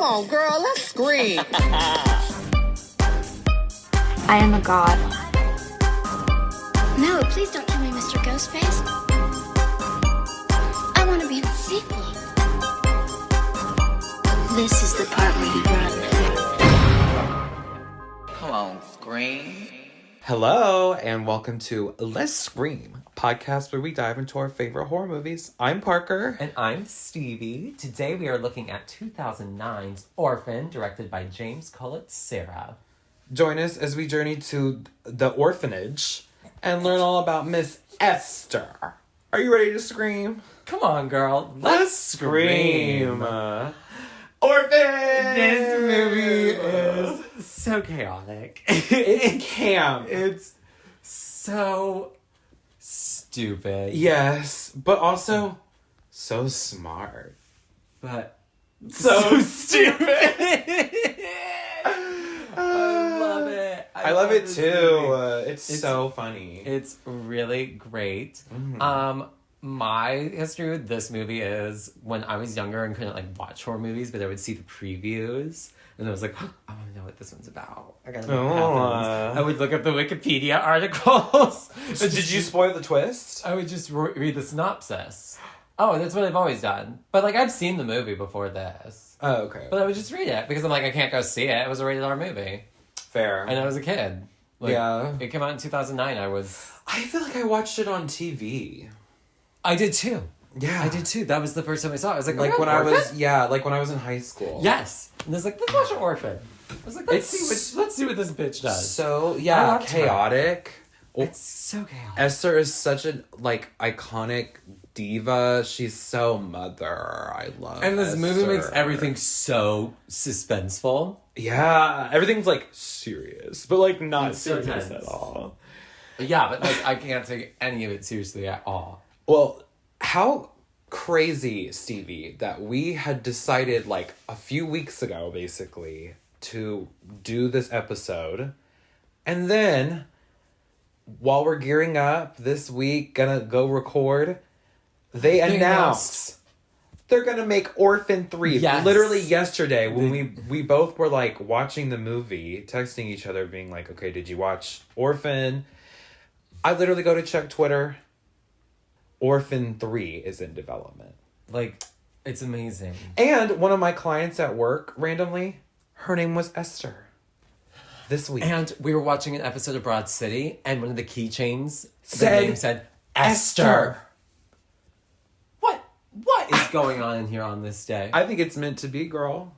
on, girl, let's scream. I am a god. No, please don't kill me, Mr. Ghostface. I want to be in the sequel. This is the part where you run. Come on, scream. Hello, and welcome to Let's Scream, a podcast where we dive into our favorite horror movies. I'm Parker. And I'm Stevie. Today we are looking at 2009's Orphan, directed by Jaume Collet-Serra. Join us as we journey to the orphanage and learn all about Miss Esther. Are you ready to scream? Come on, girl. Let's scream. Orphan! This movie is so chaotic. It's camp. It's so stupid. Yes, but also so smart. But So stupid. I love it. I love it this too. movie. It's so funny. It's really great. Mm-hmm. My history with this movie is when I was younger and couldn't like watch horror movies, but I would see the previews and I was like, I want to know what this one's about. I gotta know what happens. I would look up the Wikipedia articles. So did you spoil the twist? I would just read the synopsis. Oh, that's what I've always done. But like I've seen the movie before this. Oh, okay. But I would just read it because I'm like, I can't go see it. It was a rated R movie. Fair. And I was a kid. Like, yeah. It came out in 2009. I feel like I watched it on TV. I did too. Yeah. I did too. That was the first time I saw it. I was like, Like oh, when Orphan? when I was in high school. Yes. And I was like, let's watch Orphan. I was like, let's see what this bitch does. So, I yeah, loved her. chaotic. It's so chaotic. Esther is such a, like, iconic diva. She's so mother. I love And this movie Esther. makes everything so suspenseful. Yeah. Everything's, like, serious. But, like, not It's so serious tense. at all. Yeah, but like I can't take any of it seriously at all. Well, how crazy, Stevie, that we had decided like a few weeks ago, basically, to do this episode. And then, while we're gearing up this week, gonna go record, they announce they're gonna make Orphan 3. Yes. Literally yesterday, when we both were like watching the movie, texting each other, being like, okay, did you watch Orphan? I literally go to check Twitter. Orphan 3 is in development. Like, it's amazing. And one of my clients at work, randomly, her name was Esther. This week. And we were watching an episode of Broad City, and one of the keychains Said the name said Esther. What is going on in here on this day? I think it's meant to be, girl.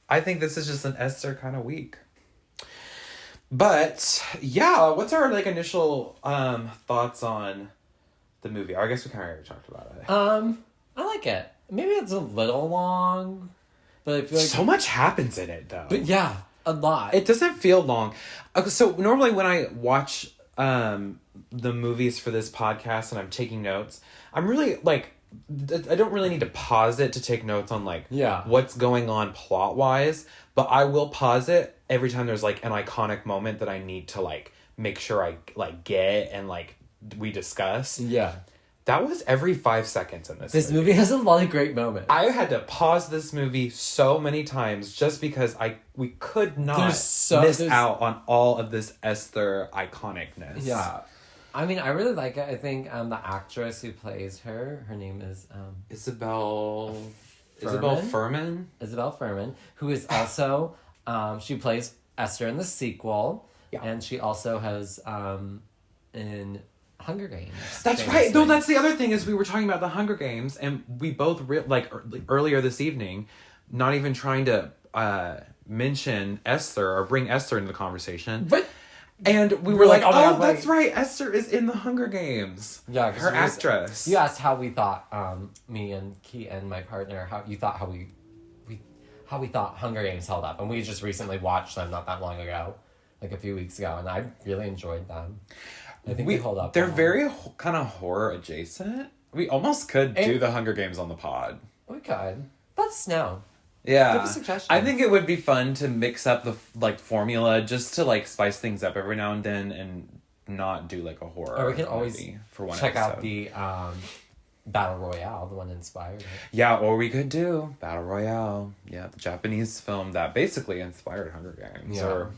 I think this is just an Esther kind of week. But, yeah, what's our, like, initial thoughts on the movie? I guess we kind of already talked about it. I like it. Maybe it's a little long, but I feel like So much happens in it, though. But yeah, a lot. It doesn't feel long. Okay, so normally when I watch the movies for this podcast and I'm taking notes, I'm really, like, I don't really need to pause it to take notes on, like, what's going on plot-wise, but I will pause it every time there's, like, an iconic moment that I need to, like, make sure I, like, get and, like, we discuss. Yeah. That was every 5 seconds in This movie has a lot of great moments. I had to pause this movie so many times just because we could not miss out on all of this Esther iconicness. Yeah. I mean, I really like it. I think the actress who plays her name is Isabelle Fuhrman? Fuhrman? Isabelle Fuhrman, who is also she plays Esther in the sequel. Yeah. And she also has in Hunger Games. That's right. No, that's the other thing is we were talking about the Hunger Games, and we both earlier this evening, not even trying to mention Esther or bring Esther into the conversation. But and we were like, oh, my God, that's right. Esther is in the Hunger Games. Yeah, her actress. You asked how we thought me and Key and my partner how we thought Hunger Games held up, and we just recently watched them not that long ago, like a few weeks ago, and I really enjoyed them. I think they hold up. They're very kind of horror adjacent. We almost could do the Hunger Games on the pod. We could. Let us know. Yeah. Give a suggestion. I think it would be fun to mix up the formula just to like spice things up every now and then and not do like a horror. Or we can always movie for one check episode. out the Battle Royale, the one inspired it. Yeah, or we could do Battle Royale. Yeah, the Japanese film that basically inspired Hunger Games. Yeah. Or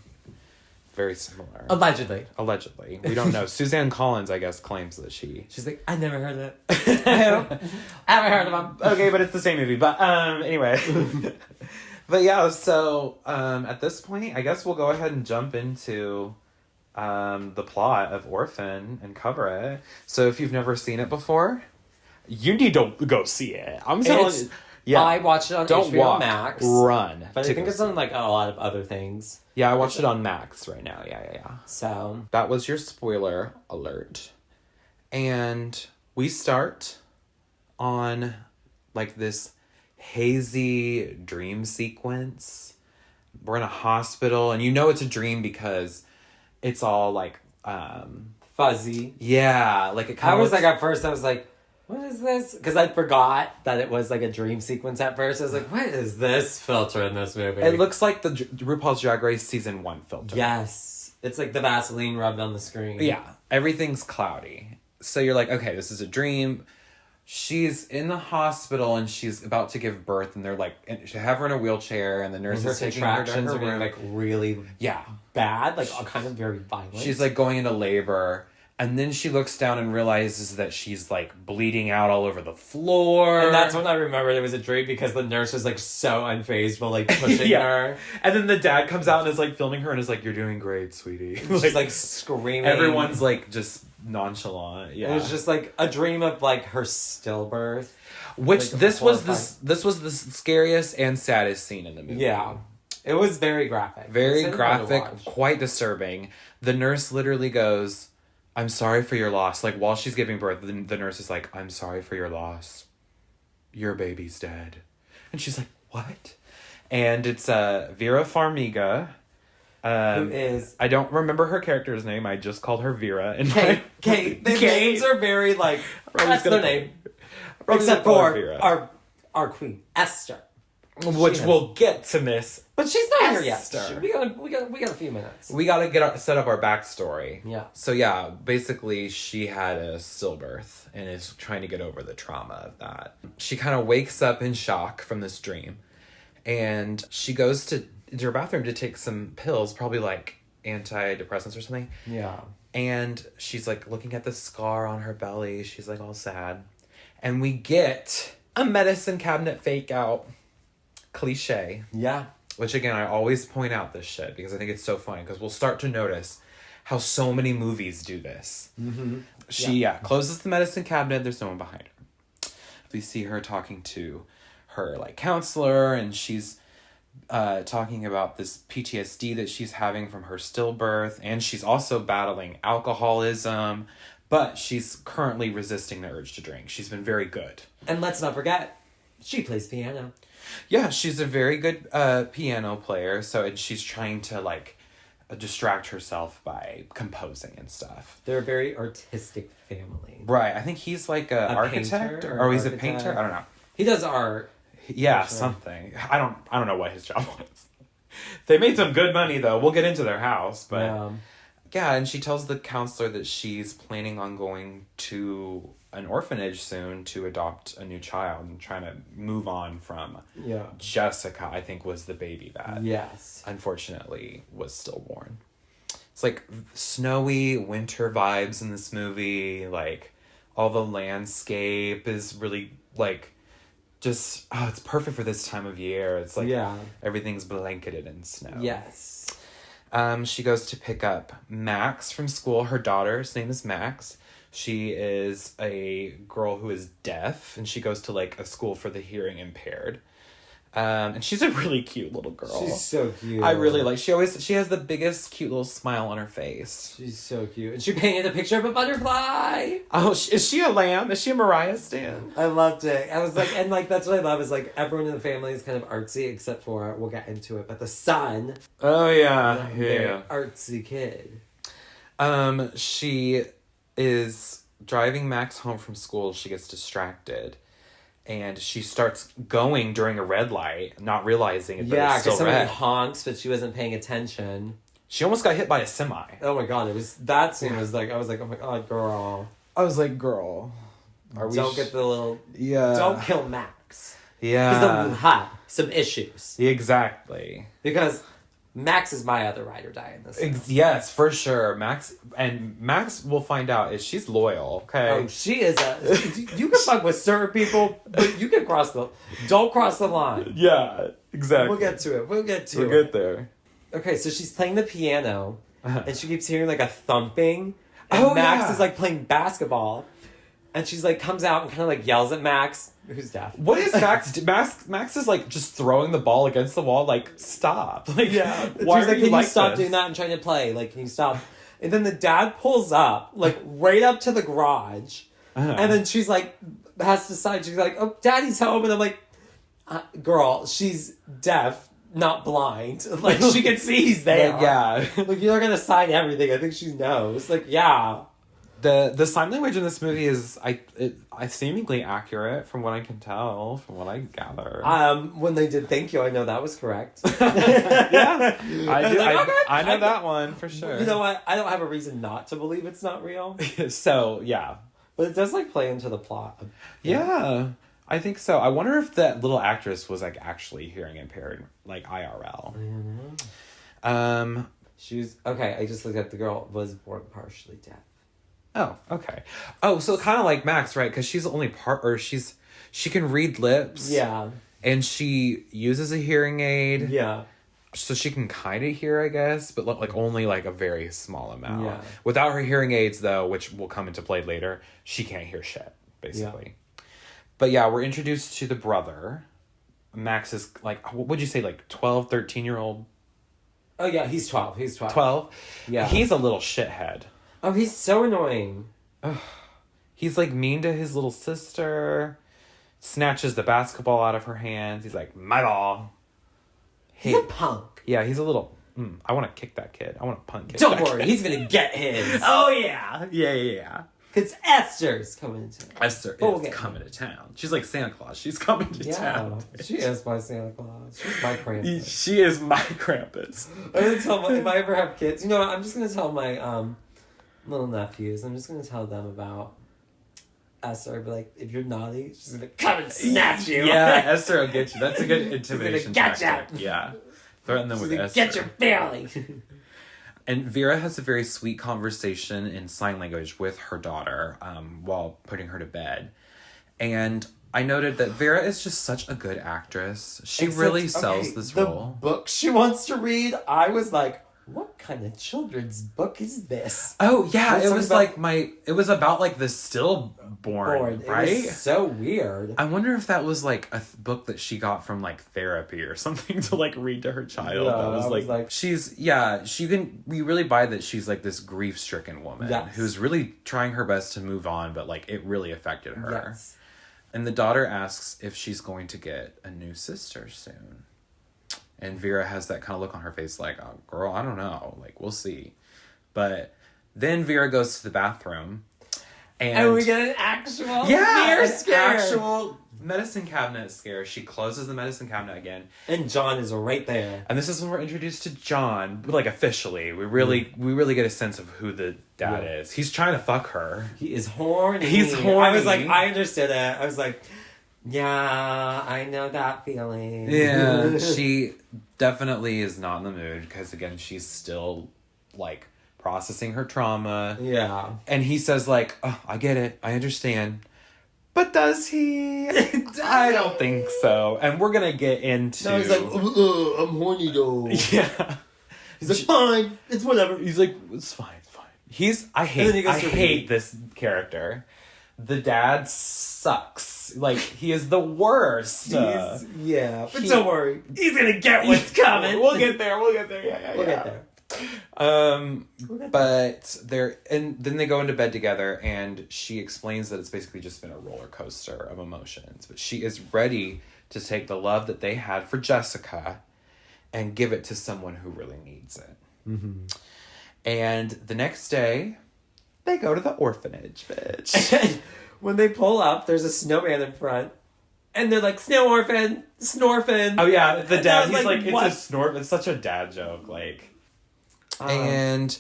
very similar. Allegedly. Allegedly. We don't know. Suzanne Collins, I guess, claims that She's like, I never heard of it. I haven't heard of them. Okay, but it's the same movie. But anyway. But yeah, so at this point, I guess we'll go ahead and jump into the plot of Orphan and cover it. So if you've never seen it before, you need to go see it. I'm telling you. Yeah. I watched it on Don't HBO walk, Max. run. But I think it's on like a lot of other things. Yeah, I watched it on Max right now. Yeah. So That was your spoiler alert. And we start on like this hazy dream sequence. We're in a hospital and you know it's a dream because it's all like fuzzy. yeah, like it kind I of was like, at first I was like, what is this? Because I forgot that it was like a dream sequence at first. I was like, what is this filter in this movie? it looks like the RuPaul's Drag Race season 1 filter. Yes. It's like the Vaseline rubbed on the screen. Yeah, everything's cloudy. So you're like, okay, this is a dream. She's in the hospital and she's about to give birth, and they're like, and they have her in a wheelchair, and the nurse Her is taking her to contractions her are getting room. like really Yeah, bad, like kind of very violent. she's like going into labor, and then she looks down and realizes that she's like bleeding out all over the floor. and that's when I remembered it was a dream because the nurse was like so unfazed while like pushing her. And then the dad comes out and is like filming her and is like, "You're doing great, sweetie." She's like screaming. Everyone's like just nonchalant. Yeah, It was just like a dream of like her stillbirth. which like, this was horrifying. this was the scariest and saddest scene in the movie. Yeah. It was very graphic. Very It's hard to graphic, watch. quite disturbing. The nurse literally goes, "I'm sorry for your loss." Like, while she's giving birth, the nurse is like, "I'm sorry for your loss. Your baby's dead." And she's like, "What?" And it's Vera Farmiga. Who is I don't remember her character's name. I just called her Vera. And Kate. Kate. The names are very like, that's their name. Except for our queen, Esther. which we'll get to Miss. But she's not here yet. Esther. We got a few minutes. We gotta set up our backstory. Yeah. So yeah, basically she had a stillbirth and is trying to get over the trauma of that. She kind of wakes up in shock from this dream, and she goes into her bathroom to take some pills, probably like antidepressants or something. Yeah. And she's like looking at the scar on her belly. She's like all sad. And we get a medicine cabinet fake out cliche. Yeah. Which again, I always point out this shit because I think it's so funny, because we'll start to notice how so many movies do this. Mm-hmm. She closes the medicine cabinet. There's no one behind her. We see her talking to her like counselor, and she's talking about this PTSD that she's having from her stillbirth, and she's also battling alcoholism, but she's currently resisting the urge to drink. She's been very good. And let's not forget, she plays piano. Yeah, she's a very good piano player, and she's trying to like distract herself by composing and stuff. They're a very artistic family. Right, I think he's like an architect, painter or he's a architect. painter. I don't know. He does art. Yeah, For sure. something. I don't know what his job was. They made some good money though. We'll get into their house, but yeah, and she tells the counselor that she's planning on going to an orphanage soon to adopt a new child and trying to move on from Jessica, I think was the baby that unfortunately was stillborn. It's like snowy winter vibes in this movie. Like all the landscape is really like just, it's perfect for this time of year. It's like everything's blanketed in snow. Yes. She goes to pick up Max from school. Her daughter's name is Max. She is a girl who is deaf, and she goes to like a school for the hearing impaired. And she's a really cute little girl. She's so cute. I really like. She has the biggest cute little smile on her face. She's so cute, and she painted a picture of a butterfly. Oh, is she a lamb? Is she a Mariah stan? I loved it. I was like, and like that's what I love is like everyone in the family is kind of artsy except for we'll get into it, but the son. Oh yeah, very artsy kid. She is driving Max home from school. She gets distracted. And she starts going during a red light, not realizing it, but it's still somebody red. honks, but she wasn't paying attention. She almost got hit by a semi. Oh my god, that scene was like, I was like, oh my god, girl. I was like, girl, Don't get the little... Yeah. Don't kill Max. Yeah. Because then we'll have some issues. Exactly. Because Max is my other ride or die in this. Yes, for sure. Max will find out is she's loyal, okay? Oh, she is you can fuck with certain people, but you can don't cross the line. Yeah, exactly. We'll get to it. We'll get there. Okay, so she's playing the piano, and she keeps hearing like a thumping, and Max is like playing basketball, and she's like comes out and kind of like yells at Max, who's deaf. What is Max? Max is like just throwing the ball against the wall. Like, stop. Like, why she's are like, you can like you stop this? doing that and trying to play? Like, can you stop? And then the dad pulls up, like right up to the garage, and then she's like, has to decide. She's like, "Oh, Daddy's home," and I'm like, "Girl, she's deaf." Not blind. Like, she can see he's there. Like, yeah. Like, you're not gonna sign everything. I think she knows. Like, yeah. The sign language in this movie is I seemingly accurate from what I can tell, from what I gather. When they did thank you, I know that was correct. Yeah. I know okay. that one for sure. You know what? I don't have a reason not to believe it's not real. So, yeah. But it does, like, play into the plot. Yeah. I think so. I wonder if that little actress was like actually hearing impaired, like IRL. She was okay. I just looked up. The girl was born partially deaf. Oh, okay. Oh, so kind of like Max, right? Because she's only she can read lips. Yeah. And she uses a hearing aid. Yeah. So she can kind of hear, I guess, but like only like a very small amount. Yeah. Without her hearing aids, though, which will come into play later, she can't hear shit, basically. Yeah. But yeah, we're introduced to the brother. Max is like, what would you say, like 12, 13-year-old? Oh, yeah, he's 12. He's 12. 12? Yeah. He's a little shithead. Oh, he's so annoying. He's like mean to his little sister, snatches the basketball out of her hands. He's like, my ball. He's a punk. Yeah, he's a little... I want to kick that kid. I want to punk kick Don't worry, he's going to get his. Oh, yeah. Yeah. Because Esther's coming to town. Esther is coming to town. She's like Santa Claus. She's coming to town. She is my Santa Claus. She's my Krampus. She is my Krampus. I'm going to tell if I ever have kids, you know what, I'm just going to tell my little nephews, I'm just going to tell them about Esther. I'd be like, if you're naughty, she's going to come and snatch you. Yeah, Esther will get you. That's a good intimidation tactic. tactic. Yeah. Threaten them with Esther. Get your family. And Vera has a very sweet conversation in sign language with her daughter while putting her to bed. And I noted that Vera is just such a good actress. She really sells this role. The book she wants to read, I was like, what kind of children's book is this? Oh, yeah. It was it was about like the stillborn, right? It was so weird. I wonder if that was like a book that she got from like therapy or something to like read to her child. Yeah, that was like we really buy that she's like this grief-stricken woman who's really trying her best to move on, but like it really affected her. Yes. And the daughter asks if she's going to get a new sister soon. And Vera has that kind of look on her face like, oh, girl, I don't know. Like, we'll see. But then Vera goes to the bathroom. And we get an actual Vera scare. Actual medicine cabinet scare. She closes the medicine cabinet again. And John is right there. And this is when we're introduced to John, like officially. We really get a sense of who the dad is. He's trying to fuck her. He is horny. He's horny. I was like, I understood it. I was like, yeah, I know that feeling. Yeah, she definitely is not in the mood because, again, she's still, like, processing her trauma. Yeah. And he says, like, oh, I get it. I understand. But does he? I don't think so. And we're going to get into... No, he's like, I'm horny, though. Yeah. He's like, fine. It's whatever. He's like, it's fine. I hate this character. The dad sucks. Like, he is the worst. But don't worry. He's gonna get what's coming. We'll get there. Yeah. We'll get there. But then they go into bed together, and she explains that it's basically just been a roller coaster of emotions. But she is ready to take the love that they had for Jessica and give it to someone who really needs it. Mm-hmm. And the next day, they go to the orphanage, bitch. When they pull up, there's a snowman in front. And they're like, snow orphan, snorphin. Oh, yeah, the dad, he's like what? it's a snorp. It's such a dad joke, like. And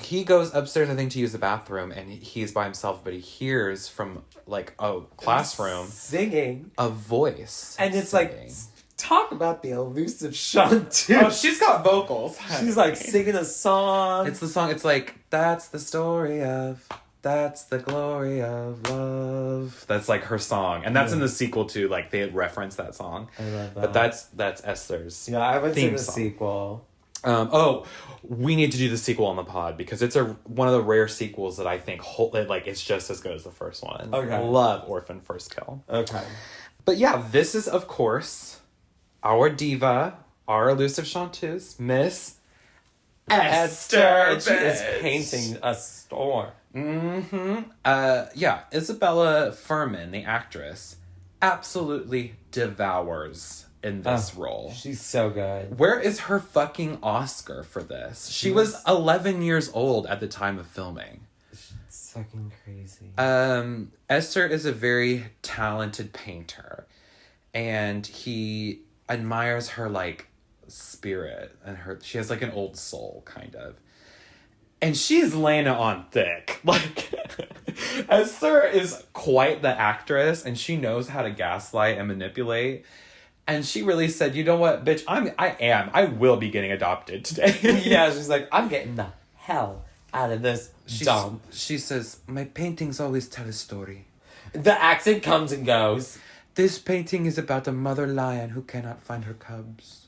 he goes upstairs, I think, to use the bathroom, and he's by himself, but he hears from, like, a classroom singing a voice. And it's singing. like, talk about the elusive Chanteuse. Oh, she's got vocals. She's like singing a song. It's the song, it's like, that's the story of, that's the glory of love. That's like her song. And that's in the sequel too, like they had referenced that song. I love that. But that's Esther's. Yeah, I haven't seen the song. sequel. We need to do the sequel on the pod because it's one of the rare sequels that I think like it's just as good as the first one. Okay. I love Orphan First Kill. Okay. But yeah, this is of course our diva, our elusive chanteuse, Miss Esther. And she is painting a store. Yeah, Isabelle Fuhrman, the actress, absolutely devours in this role. She's so good. Where is her fucking Oscar for this? She was 11 years old at the time of filming. It's fucking crazy. Esther is a very talented painter, and he admires her, like, spirit, and she has, like, an old soul, kind of. And she's laying it on thick. Like, Esther is quite the actress, and she knows how to gaslight and manipulate. And she really said, you know what, bitch, I will be getting adopted today. Yeah, she's like, I'm getting the hell out of this dump. She says, my paintings always tell a story. The accent comes and goes. This painting is about a mother lion who cannot find her cubs.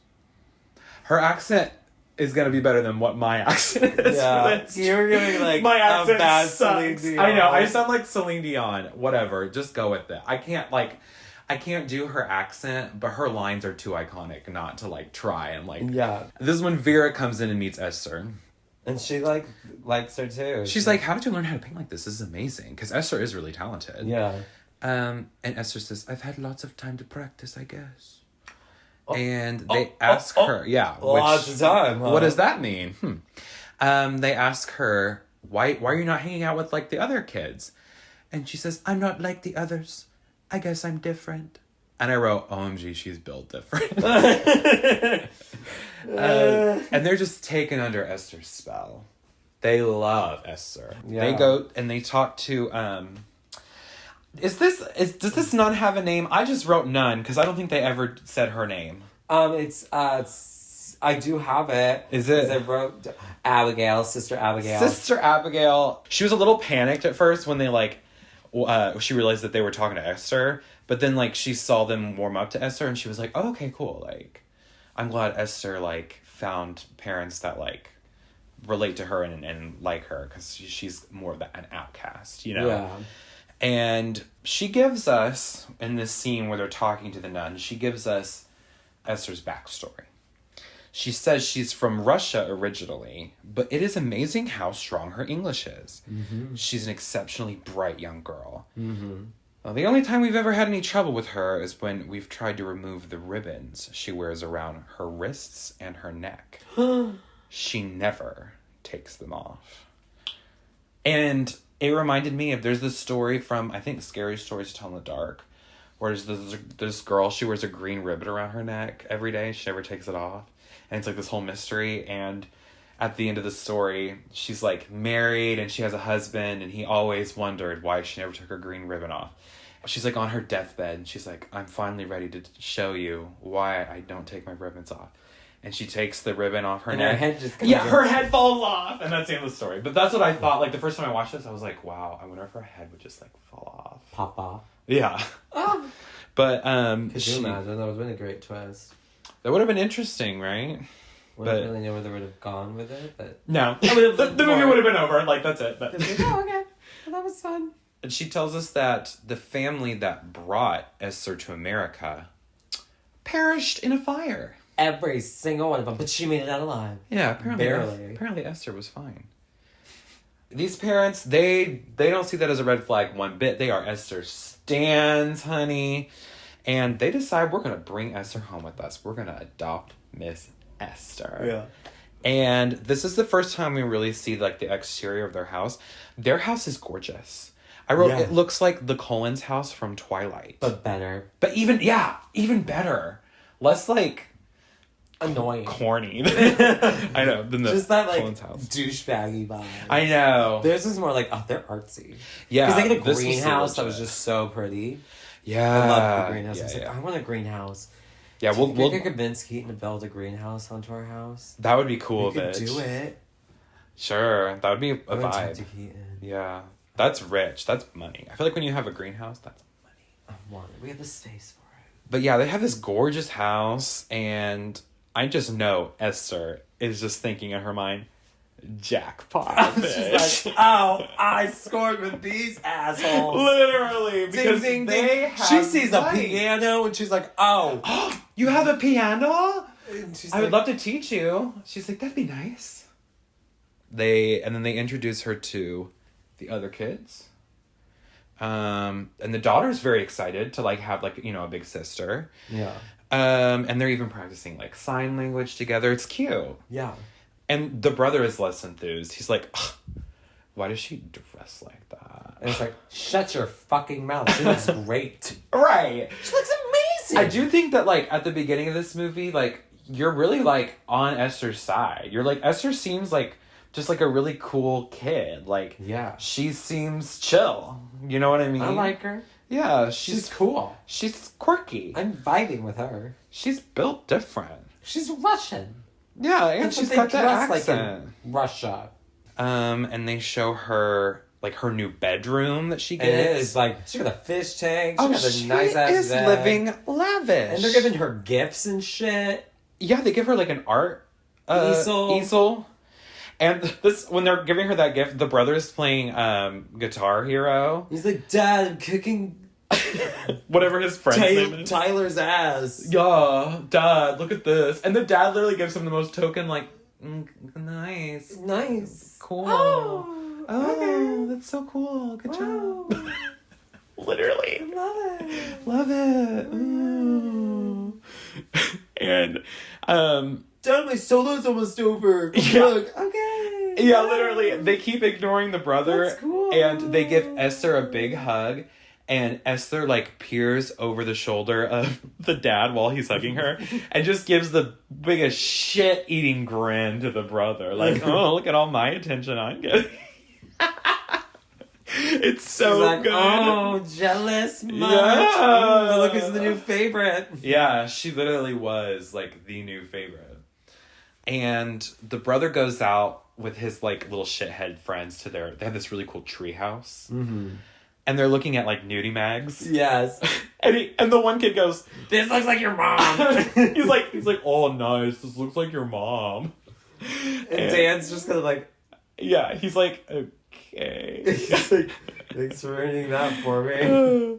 Her accent is going to be better than what my accent is. Yeah, you're giving like my accent a bad sucks. Celine Dion. I know, I sound like Celine Dion. Whatever, just go with it. I can't do her accent, but her lines are too iconic not to like try and like. Yeah. This is when Vera comes in and meets Esther. And she like likes her too. She's like, how did you learn how to paint like this? This is amazing. Because Esther is really talented. Yeah. And Esther says, I've had lots of time to practice, I guess. And they ask her, lots of time. Huh? What does that mean? They ask her, why are you not hanging out with like the other kids? And she says, I'm not like the others. I guess I'm different. And I wrote, OMG, she's built different. And they're just taken under Esther's spell. They love Esther. Yeah. They go and they talk to, does this nun have a name? I just wrote nun because I don't think they ever said her name. It's I do have it. Is it? I wrote Abigail, Sister Abigail. Sister Abigail. She was a little panicked at first when they like, she realized that they were talking to Esther, but then like she saw them warm up to Esther and she was like, oh, okay, cool. Like, I'm glad Esther like found parents that like relate to her and like her because she's more of an outcast, you know? Yeah. And she gives us, in this scene where they're talking to the nun, she gives us Esther's backstory. She says she's from Russia originally, but it is amazing how strong her English is. Mm-hmm. She's an exceptionally bright young girl. Mm-hmm. Well, the only time we've ever had any trouble with her is when we've tried to remove the ribbons she wears around her wrists and her neck. She never takes them off. And it reminded me of, there's this story from, I think, Scary Stories to Tell in the Dark, where there's this girl, she wears a green ribbon around her neck every day. She never takes it off. And it's like this whole mystery. And at the end of the story, she's like married and she has a husband and he always wondered why she never took her green ribbon off. She's like on her deathbed and she's like, I'm finally ready to show you why I don't take my ribbons off. And she takes the ribbon off her neck. Her head just her head falls off. And that's the end of the story. But that's what I thought. Like, the first time I watched this, I was like, wow, I wonder if her head would just, like, fall off. Pop off. Yeah. But, Could you imagine? That would have been a great twist. That would have been interesting, right? Wouldn't really know where they would have gone with it, but... No. the movie would have been over. Like, that's it. But... oh, okay. Well, that was fun. And she tells us that the family that brought Esther to America perished in a fire. Every single one of them, but she made it out alive. Yeah, apparently. Barely. Apparently Esther was fine. These parents, they don't see that as a red flag one bit. They are Esther's stans, honey. And they decide, we're going to bring Esther home with us. We're going to adopt Miss Esther. Yeah. And this is the first time we really see like the exterior of their house. Their house is gorgeous. I wrote, it looks like the Collins house from Twilight. But better. But even better. Less like annoying. corny. I know. Than the Just that, like, Cullen's house. douchebaggy vibe. I know. Theirs was more like, oh, they're artsy. Yeah. Because they get a this was greenhouse that legit. was just so pretty. Yeah. I love the greenhouse. Yeah, I was like, yeah. I want a greenhouse. Yeah, Do you we'll think I could convince Keaton to build a greenhouse onto our house? that would be cool, We could bitch. do it. Sure. That would be a I'm gonna talk vibe. to Keaton. Yeah. That's rich. That's money. I feel like when you have a greenhouse, that's money. I want it. We have the space for it. But yeah, they have this gorgeous house, and I just know Esther is just thinking in her mind, jackpot, bitch. She's like, oh, I scored with these assholes. Literally, because Ding, ding, they ding. have She sees a money. piano and she's like, oh. You have a piano? And she's I would love to teach you. She's like, that'd be nice. And then they introduce her to the other kids. And the daughter's very excited to like have like, you know, a big sister. Yeah. And they're even practicing like sign language together. It's cute. Yeah. And the brother is less enthused. He's like, ugh, why does she dress like that? And it's like, shut your fucking mouth. She looks great. Right. She looks amazing. I do think that like at the beginning of this movie, like you're really like on Esther's side. You're like, Esther seems like just like a really cool kid. Like, Yeah. she seems chill. You know what I mean? I like her. Yeah, She's cool. She's quirky. I'm vibing with her. She's built different. She's Russian. Yeah, and That's she's what got they that dress accent. like in Russia. And they show her like her new bedroom that she And it gets. is like, she got a fish tank. She Oh, got a she nice ass is bed. living lavish. And they're giving her gifts and shit. Yeah, they give her like an art Easel. And this when they're giving her that gift, the brother's playing Guitar Hero. He's like, Dad, I'm kicking Whatever his friend's name is. Tyler's ass. Yeah, Dad, look at this. And the dad literally gives him the most token, like, nice. Nice. Cool. Oh, okay. That's so cool. Good Wow. job. Literally. Love it. Love it. Ooh. And, Dad, my solo's almost over. Yeah. Look, okay. yeah, literally, they keep ignoring the brother. That's cool. And they give Esther a big hug. And Esther, like, peers over the shoulder of the dad while he's hugging her. And just gives the biggest shit-eating grin to the brother. Like, oh, look at all my attention I'm getting. It's so She's like, good. oh, jealous much. Yeah. Mm, look, is the new favorite. Yeah, she literally was, like, the new favorite. And the brother goes out with his, like, little shithead friends to they have this really cool tree house. Mm-hmm. And they're looking at, like, nudie mags. Yes. And the one kid goes, This looks like your mom. he's like, oh, nice, this looks like your mom. And Dan's just kind of like, Yeah, he's like, okay. he's like, thanks for ruining that for me.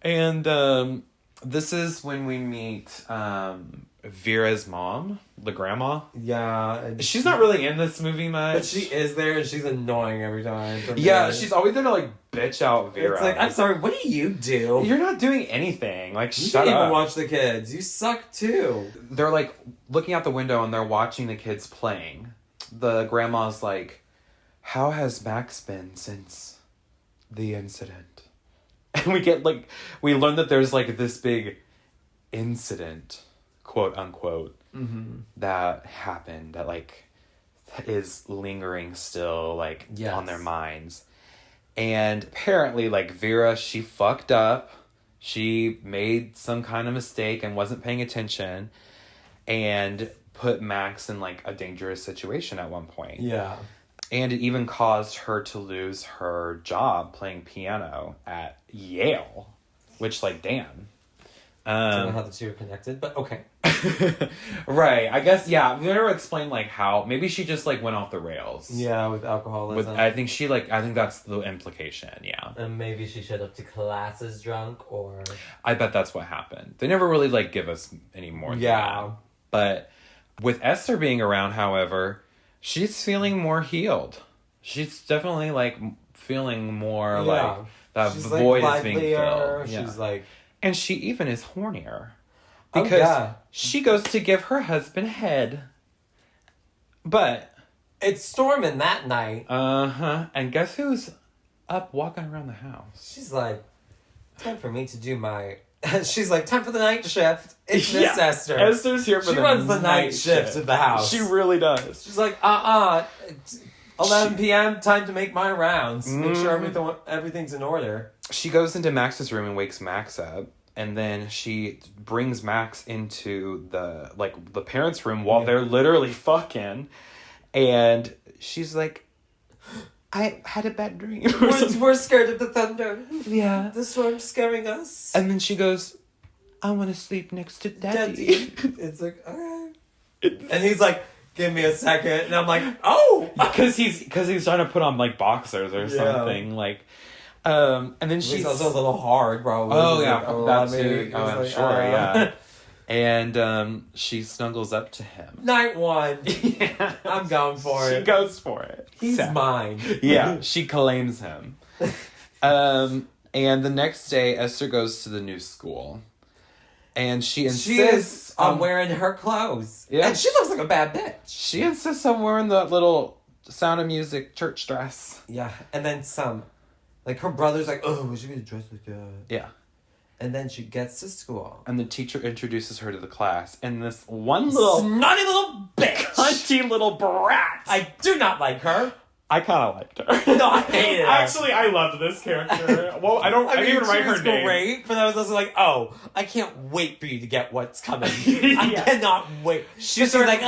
And this is when we meet Vera's mom, the grandma. Yeah. And She's not really in this movie much. But she is there and she's annoying every time. Yeah, she's always there to, like, bitch out Vera. It's like, I'm sorry, what do you do? You're not doing anything. Like, You shut didn't up. even watch the kids. You suck too. They're, like, looking out the window and they're watching the kids playing. The grandma's like, how has Max been since the incident? And we learn that there's, like, this big incident, quote unquote, that happened that, like, is lingering still, like, Yes. on their minds. And apparently, like, Vera, she fucked up. She made some kind of mistake and wasn't paying attention and put Max in, like, a dangerous situation at one point. Yeah. And it even caused her to lose her job playing piano at Yale, which, like, damn. I don't know how the two are connected, but okay. Right. I guess, yeah. We never explained, like, how. Maybe she just, like, went off the rails. Yeah, with alcoholism. I think that's the implication, yeah. And maybe she showed up to classes drunk, or... I bet that's what happened. They never really, like, give us any more than that. But with Esther being around, however, she's feeling more healed. She's definitely, like, feeling more, like, that she's void like is being livelier. filled. Yeah. She's like... And she even is hornier. Oh, Because yeah. she goes to give her husband head. But... It's storming that night. Uh-huh. And guess who's up walking around the house? She's like, time for me to do my And she's like, time for the night shift. It's Miss Esther. Esther's here for She runs the night shift at the house. She really does. She's like, 11 p.m., time to make my rounds. Make sure everything's in order. She goes into Max's room and wakes Max up. And then she brings Max into the parents' room while they're literally fucking. And she's like, I had a bad dream. We're scared of the thunder. Yeah. The storm's scaring us. And then she goes, I want to sleep next to Daddy. It's like, okay. And he's like, give me a second. And I'm like, oh! Because he's trying to put on, like, boxers or something. Like, and then she's also a little hard, probably. Oh, yeah. That too. Oh, I'm sure, yeah. And she snuggles up to him. Night one. Yeah. I'm going for it. She goes for it. He's mine. Yeah, she claims him. And the next day, Esther goes to the new school. And she insists on wearing her clothes. Yeah. And she looks like a bad bitch. She insists on wearing the little Sound of Music church dress. Yeah. And then some. Like, her brother's like, oh, we should get dressed like that. Yeah. And then she gets to school. And the teacher introduces her to the class. And this one little... snotty little bitch! Cunty little brat! I do not like her. I kind of liked her. No, I hated her. Actually, I loved this character. Well, I didn't even write her name. Great, but I was also like, oh, I can't wait for you to get what's coming. I cannot wait. She's like,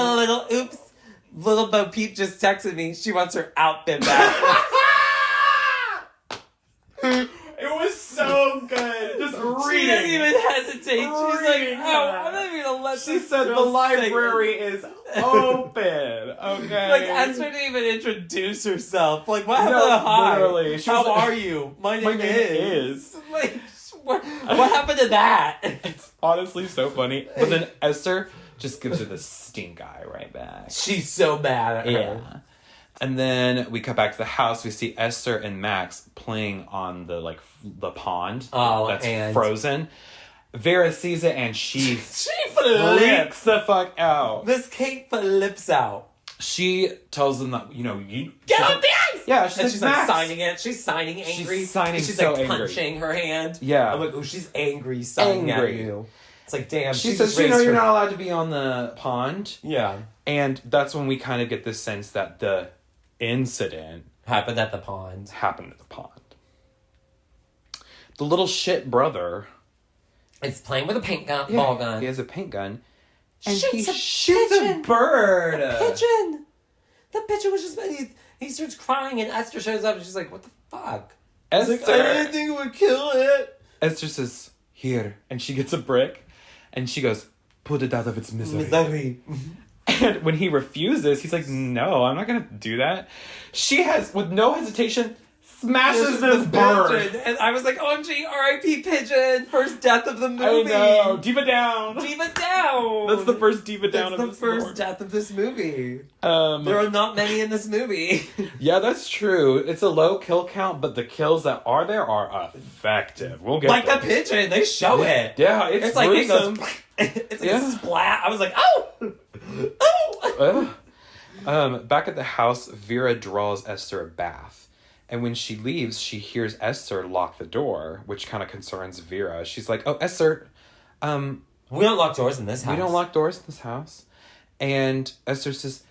little Bo Peep just texted me. She wants her outfit back. It was so good. Just reading. She didn't even hesitate. She's like, oh, I'm not even going to let she this said girl the library is open. Okay. Like, Esther didn't even introduce herself. Like, what happened to hi? Literally. How are you? My name is. Like, what happened to that? It's honestly so funny. But then Esther just gives her the stink eye right back. She's so mad at her. Yeah. And then we cut back to the house. We see Esther and Max playing on the pond that's frozen. Vera sees it and she flips the fuck out. This Kate flips out. She tells them that, you get off the ice! Yeah, she's like signing it. She's signing angry. She's signing she's so like angry. Punching her hand. Yeah. I'm like, oh, she's angry signing at you. It's like, damn. She says, you're not allowed to be on the pond. Yeah. And that's when we kind of get this sense that the incident happened at the pond. The little shit brother is playing with a paint gun, ball gun. He has a paint gun. And he shoots a bird. A pigeon. The pigeon was just... He starts crying and Esther shows up and she's like, what the fuck? Esther, like, I didn't think it would kill it. Esther says, here. And she gets a brick. And she goes, put it out of its misery. And when he refuses, he's like, no, I'm not going to do that. She has, with no hesitation, smashes this bird. And I was like, OMG, R.I.P. Pigeon. First death of the movie. I know. Diva down. Diva down. That's the first diva down of this movie. That's the first death of this movie. There are not many in this movie. Yeah, that's true. It's a low kill count, but the kills that are there are effective. We'll get the pigeon. They show it. Yeah, it's like gruesome. it goes... It's like a splat. I was like, oh! Oh! Back at the house, Vera draws Esther a bath. And when she leaves, she hears Esther lock the door, which kind of concerns Vera. She's like, oh, Esther, we don't lock doors in this house. We don't lock doors in this house. And Esther says,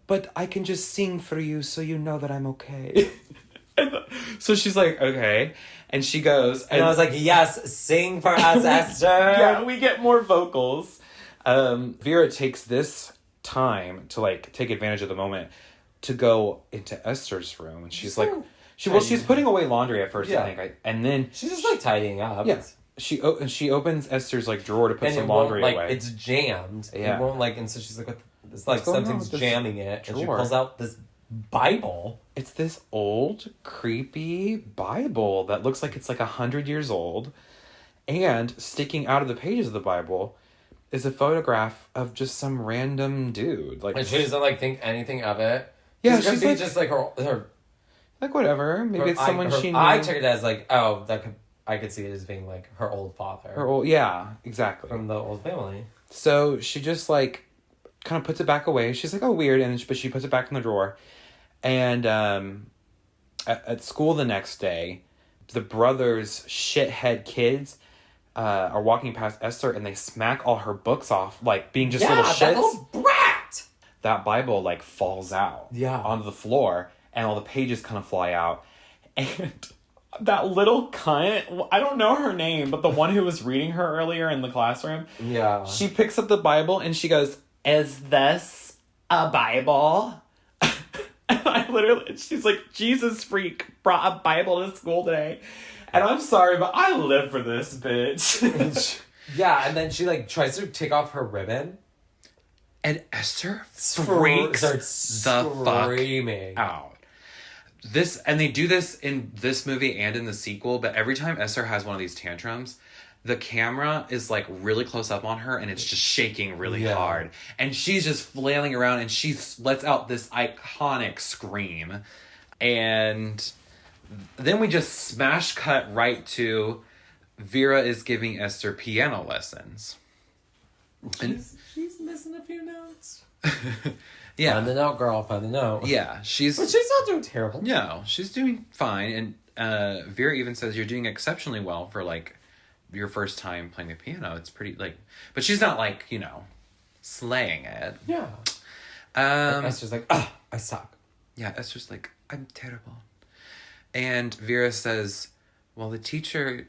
but I can just sing for you so you know that I'm okay. So she's like, okay. And she goes... And I was like, yes, sing for us, Esther. Yeah, we get more vocals. Vera takes this time to, take advantage of the moment to go into Esther's room. And she's like... she's putting away laundry at first, I think. And then... She's just, tidying up. Yeah. She opens Esther's, drawer to put some laundry away. It's jammed. Yeah. It won't, and so she's like, what? It's like something's jamming it. Drawer? And she pulls out this Bible. It's this old, creepy Bible that looks like it's 100 years old. And sticking out of the pages of the Bible is a photograph of just some random dude. And she doesn't, think anything of it. Yeah, she's just, her... whatever. Maybe it's someone she knew. I took it as, I could see it as being, her old father. Yeah, exactly. From the old family. So she just, kind of puts it back away. She's like, oh, weird. But she puts it back in the drawer. And at school the next day, the brothers' shithead kids are walking past Esther and they smack all her books off, like being just little shits. That little brat! That Bible like falls out onto the floor and all the pages kind of fly out. And that little cunt, I don't know her name, but the one who was reading her earlier in the classroom. Yeah. She picks up the Bible and she goes, "Is this a Bible?" And she's like, "Jesus freak brought a Bible to school today." And I'm sorry, but I live for this bitch. Yeah, and then she like tries to take off her ribbon. And Esther freaks the screaming fuck out. And they do this in this movie and in the sequel, but every time Esther has one of these tantrums, the camera is like really close up on her and it's just shaking really hard. And she's just flailing around and she lets out this iconic scream. And then we just smash cut right to Vera is giving Esther piano lessons. She's missing a few notes. Yeah. Find the note, girl. Find the note. Yeah. But she's not doing terrible. No, she's doing fine. And Vera even says, "You're doing exceptionally well for, like, your first time playing the piano." It's pretty, like... But she's not, like, you know, slaying it. Yeah. Esther's like, I suck. Yeah, Esther's like, "I'm terrible." And Vera says, "Well, the teacher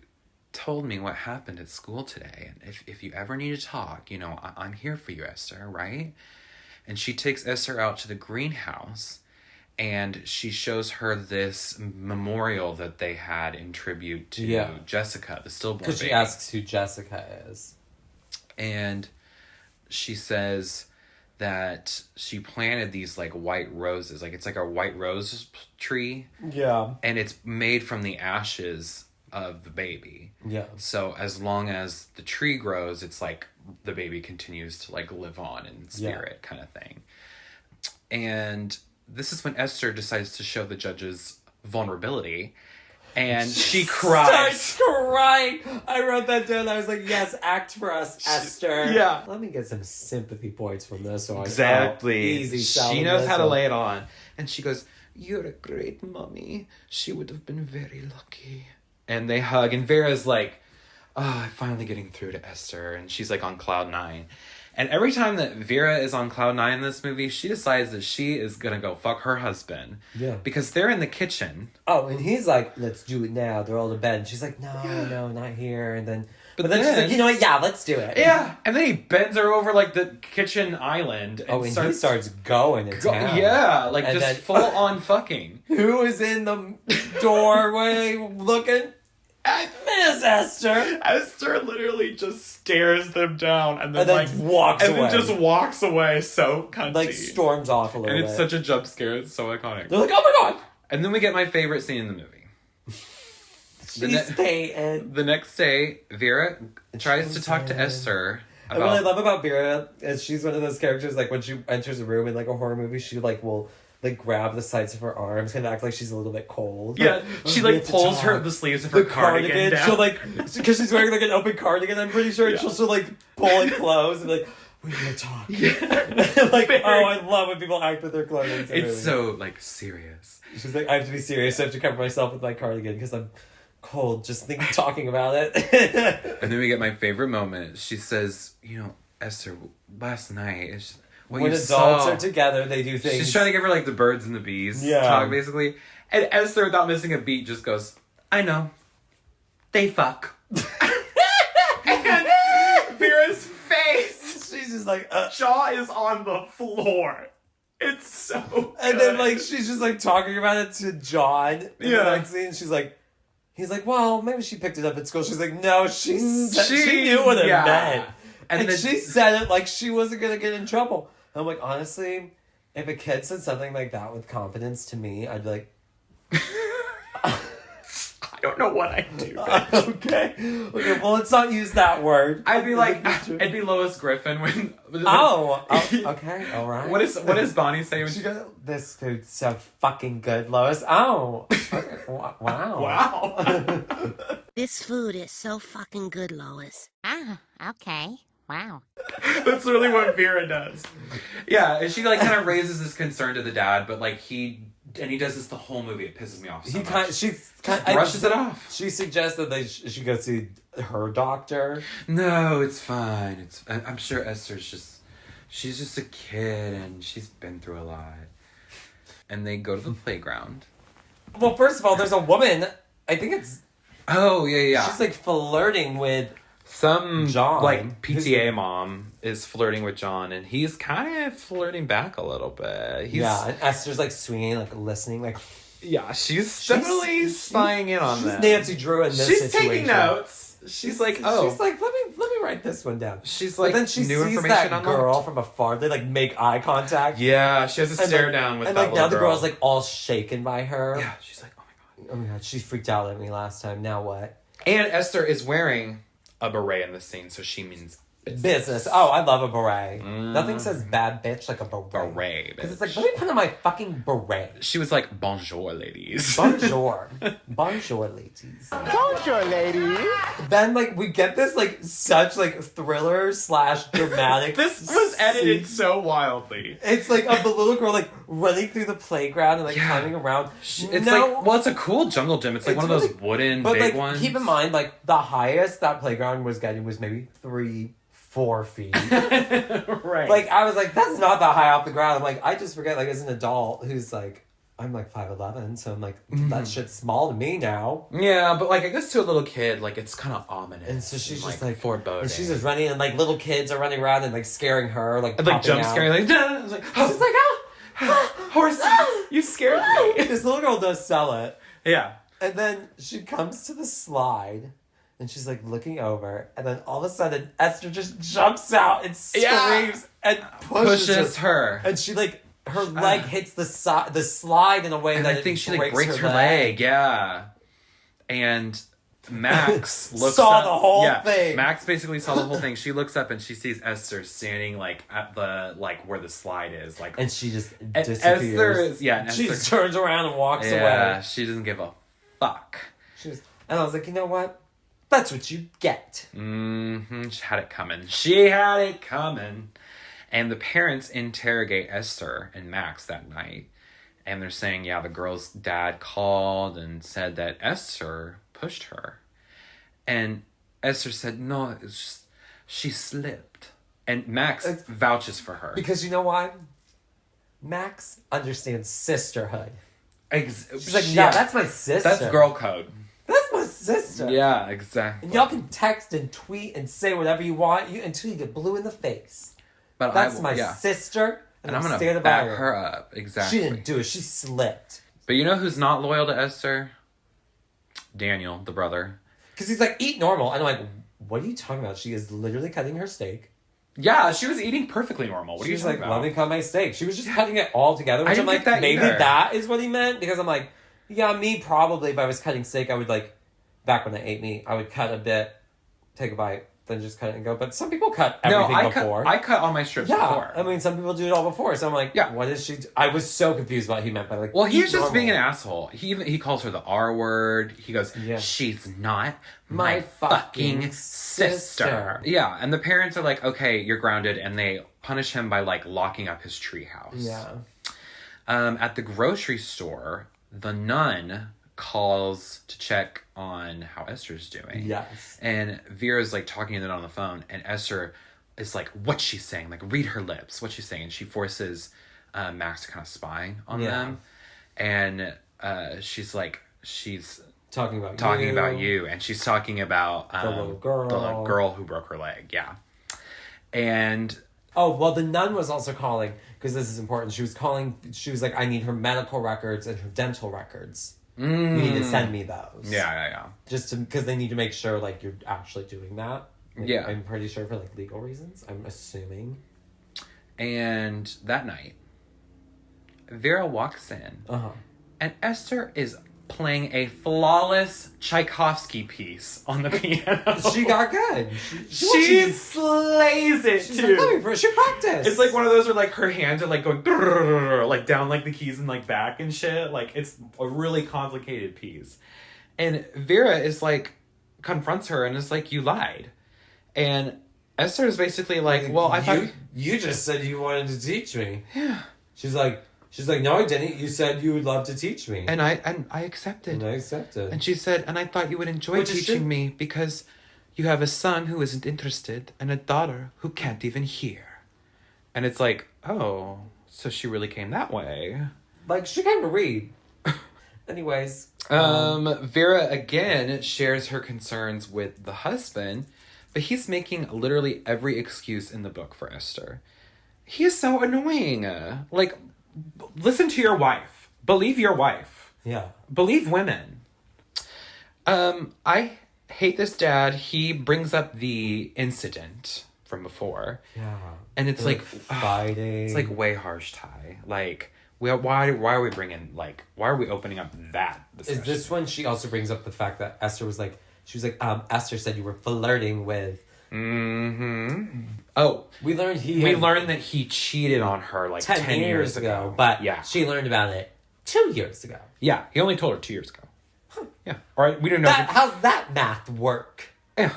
told me what happened at school today. And if you ever need to talk, you know, I'm here for you, Esther, right?" And she takes Esther out to the greenhouse and she shows her this memorial that they had in tribute to Jessica, the stillborn baby. Because she asks who Jessica is. And she says that she planted these like white roses. Like it's like a white rose tree. Yeah. And it's made from the ashes of the baby. Yeah. So as long as the tree grows, it's like the baby continues to like live on in spirit kind of thing. And this is when Esther decides to show the judges vulnerability and she cries. Starts crying. I wrote that down. I was like, yes, act for us, Esther. Yeah. Let me get some sympathy points from this one. Exactly. Easy. She knows how to lay it on. And she goes, "You're a great mommy. She would have been very lucky." And they hug, and Vera's like, "Oh, I'm finally getting through to Esther." And she's like on cloud 9. And every time that Vera is on cloud 9 in this movie, she decides that she is gonna go fuck her husband. Yeah. Because they're in the kitchen. Oh, and he's like, "Let's do it now." They're all in bed. And she's like, no, not here. And then, but then she's like, "You know what? Yeah, let's do it." Yeah. And then he bends her over like the kitchen island. And he starts going to town. Yeah, like and just then, full on fucking. Who is in the doorway looking? Miss Esther. Esther literally just stares them down and then like walks away. And then just walks away so cunty. Like storms off a little bit. And it's such a jump scare. It's so iconic. They're like, "Oh my god!" And then we get my favorite scene in the movie. The next day, Vera tries to talk to Esther about... What I love about Vera is she's one of those characters, like when she enters a room in like a horror movie, she like will like grab the sides of her arms and act like she's a little bit cold. Yeah, she like pulls the sleeves of her cardigan down. She'll like, because she's wearing like an open cardigan, I'm pretty sure, and she'll like pull it close and be like, "We're gonna talk." Yeah. Like, I love when people act with their clothing. It's so like serious. She's like, "I have to be serious. I have to cover myself with my cardigan because I'm cold just talking about it." And then we get my favorite moment. She says, "You know, Esther, last night when adults are together, they do things." She's trying to give her like the birds and the bees talk basically. And Esther, without missing a beat, just goes, "I know. They fuck." And Vera's face, she's just like, jaw is on the floor. It's so good. And then like she's just like talking about it to John in the next scene. She's like, he's like, "Well, maybe she picked it up at school." She's like, "No, she knew what it meant." And she said it like she wasn't gonna get in trouble. I'm like, honestly, if a kid said something like that with confidence to me, I'd be like, I don't know what I'd do. Okay, well, let's not use that word. I'd be like, it'd be Lois Griffin when. Okay, all right. What does Bonnie say when she goes? "This food's so fucking good, Lois." Oh, okay. Wow. Wow. This food is so fucking good, Lois. Ah, okay. Wow. That's literally what Vera does. Yeah, and she like kind of raises this concern to the dad, but like he And he does this the whole movie. It pisses me off so He much. brushes it off. She suggests that she go see her doctor. No, it's fine. I'm sure she's just a kid and she's been through a lot. And they go to the playground. Well, first of all, there's a woman. I think it's. Oh, yeah. She's like flirting with some John. like PTA mom is flirting with John, and he's kind of flirting back a little bit. And Esther's like swinging, like listening, like. Yeah, she's definitely spying in on them. She's Nancy Drew in this She's situation. taking notes. She's like, oh. She's like, let me write this one down. She's like, but then she new sees information that girl from afar. They like make eye contact. Yeah, she has a stare down with and that like now little the girl. girl's like all shaken by her. Yeah, she's like, oh my god. Oh my god, she freaked out at me last time. Now what? And Esther is wearing a beret in the scene, so she means business. Oh, I love a beret. Nothing says bad bitch like a beret. Beret, because it's like, let me put on my fucking beret. She was like, bonjour, ladies. Bonjour. Bonjour, ladies. Bonjour, ladies. Then, like, we get this, like, such, like, thriller / dramatic. This was edited so wildly. It's like of the little girl, like, running through the playground and, like, climbing around. It's a cool jungle gym. It's like one of those wooden big ones. Keep in mind, like, the highest that playground was getting was maybe 3-4 feet. Right. Like, I was like, that's not that high off the ground. I'm like, I just forget, like, as an adult who's like, I'm like 5'11", so I'm like, that shit's small to me now. Yeah, but like, I guess to a little kid, like, it's kind of ominous. And so she's just like foreboding. And she's just running, and like little kids are running around and like scaring her, like, and, like jump scaring, like, I was like, oh. She's like, Horsey, you scared me. This little girl does sell it. Yeah. And then she comes to the slide. And she's like looking over, and then all of a sudden Esther just jumps out and screams and pushes her. And she like her leg hits the slide in a way and that I think she like breaks her leg. Yeah. And Max saw the whole thing. Max basically saw the whole thing. She looks up and she sees Esther standing like at the where the slide is, like, and she just disappears. She just turns around and walks away. Yeah, she doesn't give a fuck. And I was like, you know what? That's what you get. Mm-hmm. She had it coming. And the parents interrogate Esther and Max that night. And they're saying, yeah, the girl's dad called and said that Esther pushed her. And Esther said, no, it's just, she slipped. And Max vouches for her. Because you know why? Max understands sisterhood. She's like, no, that's my sister. That's girl code. That's my sister. Yeah, exactly. And y'all can text and tweet and say whatever you want until you get blue in the face. But that's my sister, and I'm going to back her up. Exactly. She didn't do it. She slipped. But you know who's not loyal to Esther? Daniel, the brother. Because he's like, eat normal. And I'm like, what are you talking about? She is literally cutting her steak. Yeah, she was eating perfectly normal. What are you talking about? Let me cut my steak. She was just cutting it all together. Which I I'm like, maybe that is what he meant. Because I'm like, yeah, me probably, if I was cutting steak, I would like, back when I ate meat, I would cut a bit, take a bite, then just cut it and go. But some people cut everything before. I cut all my strips before. I mean, some people do it all before. So I'm like, what is she I was so confused what he meant by like, well, he's just being an asshole. He calls her the R word. He goes, she's not my fucking sister. Yeah, and the parents are like, okay, you're grounded, and they punish him by like locking up his treehouse. Yeah. At the grocery store, the nun calls to check on how Esther's doing. Yes. And Vera's like talking to them on the phone, and Esther is like, what's she saying? Like, read her lips. What's she saying? And she forces Max to kind of spy on them. And she's like, she's talking about you. And she's talking about the little girl who broke her leg. Yeah. And oh, well, the nun was also calling, because this is important. She was like, I need her medical records and her dental records. You need to send me those. Yeah. Just because they need to make sure, like, you're actually doing that. Like, yeah. I'm pretty sure for, like, legal reasons. I'm assuming. And that night, Vera walks in. Uh-huh. And Esther is playing a flawless Tchaikovsky piece on the piano. She got good. She slays it, too. She practiced. It's like one of those where, like, her hands are, like, going, like, down, like, the keys and, like, back and shit. Like, it's a really complicated piece. And Vera is, like, confronts her and is like, you lied. And Esther is basically like, well, I thought... You just said you wanted to teach me. Yeah. She's like, She's like, no, I didn't. You said you would love to teach me. And I accepted. And I accepted. And she said, and I thought you would enjoy teaching me because you have a son who isn't interested and a daughter who can't even hear. And it's like, oh, so she really came that way. Like, she came to read. Anyways. Vera again shares her concerns with the husband, but he's making literally every excuse in the book for Esther. He is so annoying. Like, listen to your wife. Believe your wife. Yeah. Believe women. I hate this dad. He brings up the incident from before. Yeah. And it's like fighting. It's like way harsh, Ty. Like, why are we bringing, like, why are we opening up that discussion? Is this when she also brings up the fact that Esther was like, Esther said you were flirting with. Mm-hmm. Oh, we learned that he cheated on her like 10 years ago. But yeah, she learned about it 2 years ago. Yeah, he only told her 2 years ago. Huh. Yeah. All right, we don't know. How's that math work? Yeah.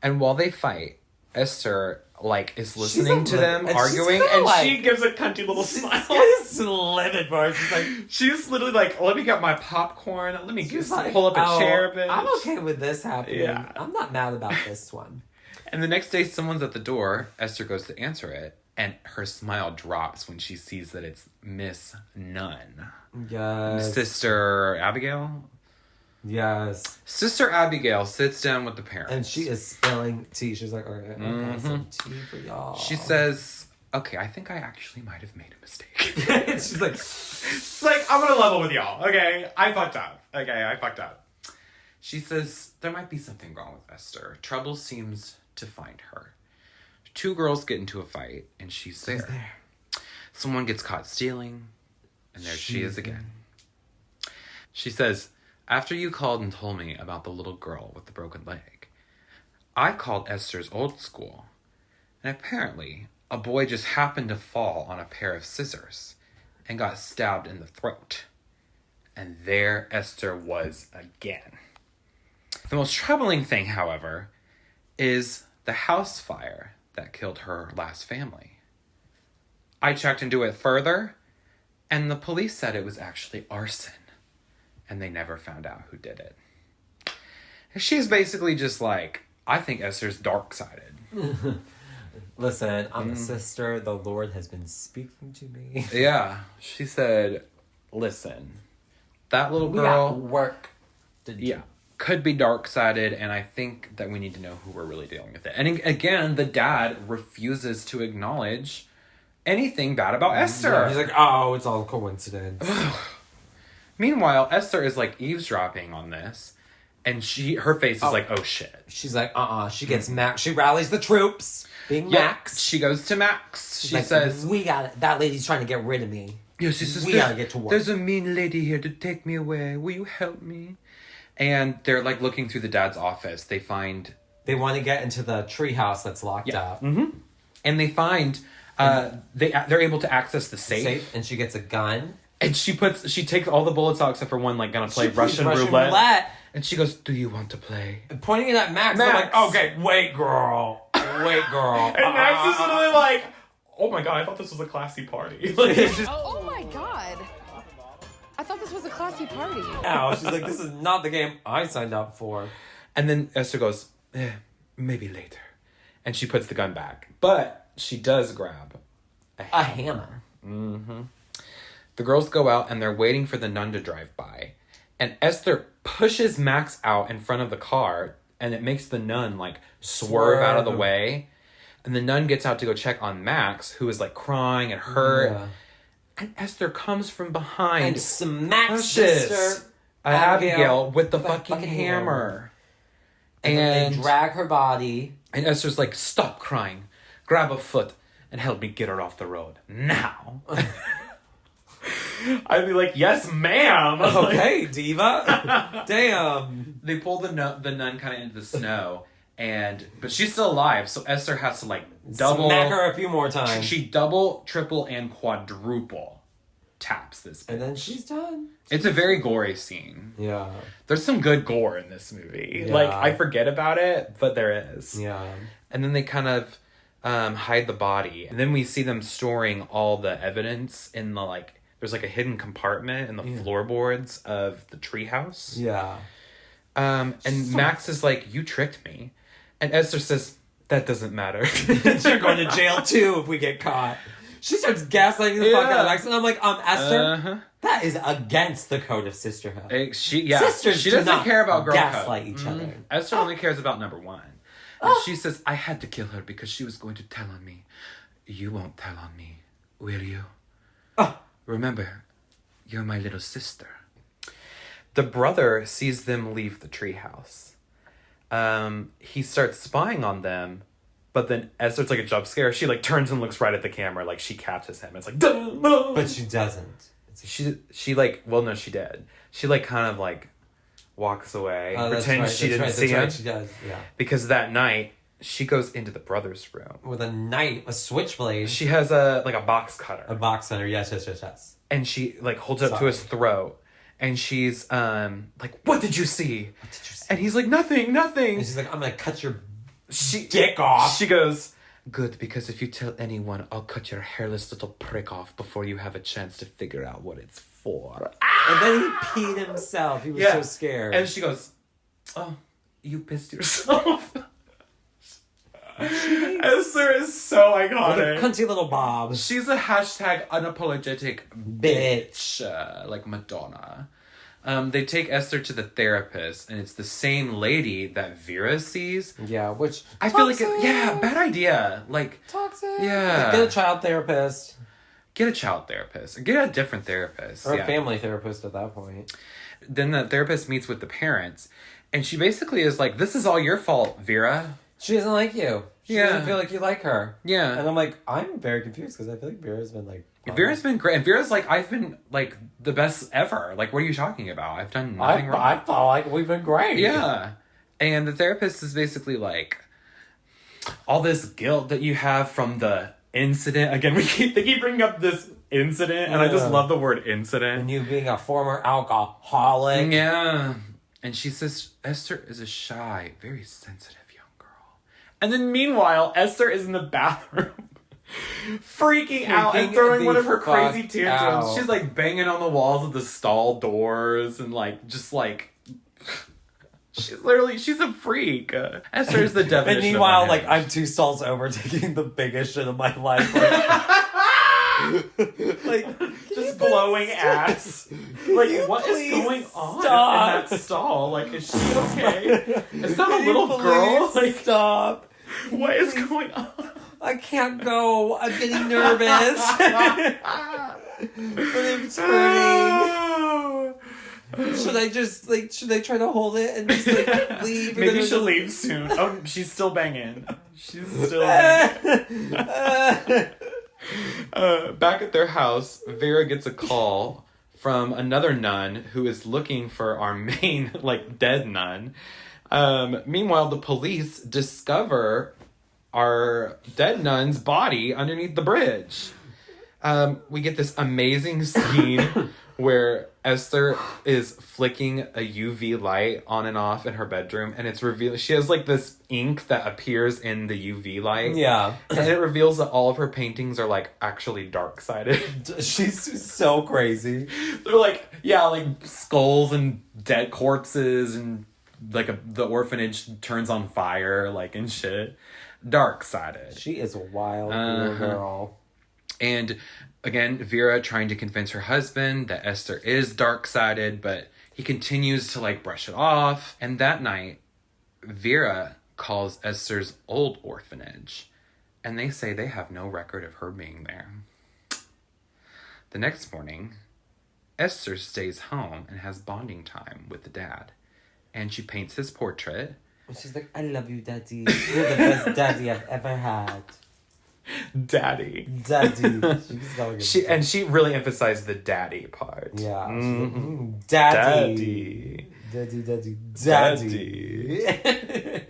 And while they fight, Esther is listening to them arguing, and she gives a cunty little smile. She's livid, Mark. She's like, she's literally like, let me get my popcorn. Let me pull up a chair, bitch. I'm okay with this happening. Yeah. I'm not mad about this one. And the next day, someone's at the door. Esther goes to answer it, and her smile drops when she sees that it's Miss Nunn. Yes. Sister Abigail? Yes. Sister Abigail sits down with the parents. And she is spilling tea. She's like, all right, I got some tea for y'all. She says, okay, I think I actually might have made a mistake. She's like, it's like, I'm going to level with y'all, okay? I fucked up. She says, there might be something wrong with Esther. Trouble seems to find her. 2 girls get into a fight, and she's there. Someone gets caught stealing, and there she is again. She says, after you called and told me about the little girl with the broken leg, I called Esther's old school, and apparently a boy just happened to fall on a pair of scissors and got stabbed in the throat. And there Esther was again. The most troubling thing, however, is the house fire that killed her last family. I checked into it further, and the police said it was actually arson. And they never found out who did it. She's basically just like, I think Esther's dark-sided. Listen, I'm a sister. The Lord has been speaking to me. Yeah. She said, listen, that little girl... We got work to do. Yeah. Could be dark-sided, and I think that we need to know who we're really dealing with it. And again, the dad refuses to acknowledge anything bad about Esther. Yeah, he's like, oh, it's all coincidence. Meanwhile, Esther is eavesdropping on this, and her face is like, oh shit. She's like, She gets Max. She rallies the troops. Being Max. She goes to Max. She like, says, we got it. That lady's trying to get rid of me. Yeah, she says, we gotta get to work. There's a mean lady here to take me away. Will you help me? And they're looking through the dad's office. They find... They want to get into the treehouse that's locked up. Mm-hmm. And they find... they're able to access the safe. And she gets a gun. And she takes all the bullets out except for one, gonna play Russian roulette. And she goes, do you want to play? And pointing it at Max. Max. I'm like, okay, wait, girl. And Max is literally like, oh my god, I thought this was a classy party. Oh my god. I thought this was a classy party. Ow, she's like, this is not the game I signed up for. And then Esther goes, maybe later. And she puts the gun back. But she does grab a hammer. Mm-hmm. The girls go out and they're waiting for the nun to drive by. And Esther pushes Max out in front of the car, and it makes the nun swerve out of the way. And the nun gets out to go check on Max, who is crying and hurt. Yeah. And Esther comes from behind and smacks sister Abigail with the fucking hammer. And then they drag her body. And Esther's like, stop crying. Grab a foot and help me get her off the road. Now. I'd be like, yes, ma'am. Okay, diva. Damn. They pull the nun kind of into the snow, but she's still alive, so Esther has to double... Smack her a few more times. She double, triple, and quadruple taps this bitch. And then she's done. It's a very gory scene. Yeah. There's some good gore in this movie. Yeah. I forget about it, but there is. Yeah. And then they kind of hide the body. And then we see them storing all the evidence in the, there's like a hidden compartment in the floorboards of the treehouse. Yeah. And Max is like, you tricked me. And Esther says, that doesn't matter. You're going to jail too if we get caught. She starts gaslighting the fuck out of Max, and I'm like, Esther, that is against the code of sisterhood. She Sisters doesn't care about girl gaslight code. each other. Esther only cares about number one. And she says, I had to kill her because she was going to tell on me. You won't tell on me, will you? Remember, you're my little sister. The brother sees them leave the treehouse. He starts spying on them, but then Esther, it's like a jump scare. She like turns and looks right at the camera, like she catches him. It's like, duh! But she doesn't. She like, well, no, she did. She like kind of like walks away, pretends she didn't see him. She does, yeah. Because that night she goes into the brother's room with a switchblade. She has a box cutter. A box cutter, yes. And she like holds it up to his throat, and she's like, "What did you see?" And he's like, "Nothing." And she's like, "I'm gonna cut your dick off." She goes, "Good, because if you tell anyone, I'll cut your hairless little prick off before you have a chance to figure out what it's for." And then he peed himself. He was so scared. And she goes, "Oh, you pissed yourself." Esther is so iconic. What a cunty little Bob. She's a hashtag unapologetic bitch, like Madonna. They take Esther to the therapist, and it's the same lady that Vera sees. Yeah, which I feel like bad idea. Like toxic. Yeah, get a child therapist. Get a child therapist. Get a different therapist. Or a family therapist at that point. Then the therapist meets with the parents, and she basically is like, "This is all your fault, Vera. She doesn't like you. She doesn't feel like you like her." Yeah. And I'm like, I'm very confused because I feel like Vera's been like... Vera's been great. And Vera's like, I've been like the best ever. Like, what are you talking about? I've done nothing wrong. I felt like we've been great. Yeah. And the therapist is basically like, all this guilt that you have from the incident. Again, they keep bringing up this incident, and I just love the word incident. And you being a former alcoholic. Yeah. And she says, Esther is a shy, very sensitive young girl. And then meanwhile, Esther is in the bathroom freaking out and throwing one of her crazy tantrums. She's like banging on the walls of the stall doors and like, just like... She's a freak. Esther is the definition. And meanwhile, like, I'm 2 stalls over taking the biggest shit of my life. Like just glowing ass. Like, what is going on in that stall? Like, is she okay? It's not a little girl. Like, stop. What is going on? I can't go. I'm getting nervous. But it's hurting. Should I try to hold it and just like leave? Maybe she'll leave soon. Oh, she's still banging. She's still banging. Back at their house, Vera gets a call from another nun who is looking for our main, like, dead nun. Meanwhile, the police discover our dead nun's body underneath the bridge. We get this amazing scene where Esther is flicking a UV light on and off in her bedroom, and it's revealed she has like this ink that appears in the UV light. Yeah. And it reveals that all of her paintings are like actually dark-sided. She's so crazy. They're like, like skulls and dead corpses, and like the orphanage turns on fire, like, and shit. Dark-sided. She is a wild little girl. And again, Vera trying to convince her husband that Esther is dark-sided, but he continues to like brush it off. And that night, Vera calls Esther's old orphanage, and they say they have no record of her being there. The next morning, Esther stays home and has bonding time with the dad, and she paints his portrait. She's like, I love you, Daddy. You're the best daddy I've ever had. Daddy. She really emphasized the daddy part. Yeah. Mm-hmm. Like, Daddy. Daddy.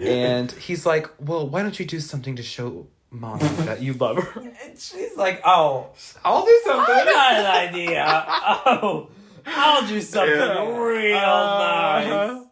And he's like, well, why don't you do something to show Mom that you love her? And she's like, oh, I'll do something. I got an idea. Oh, I'll do something real nice.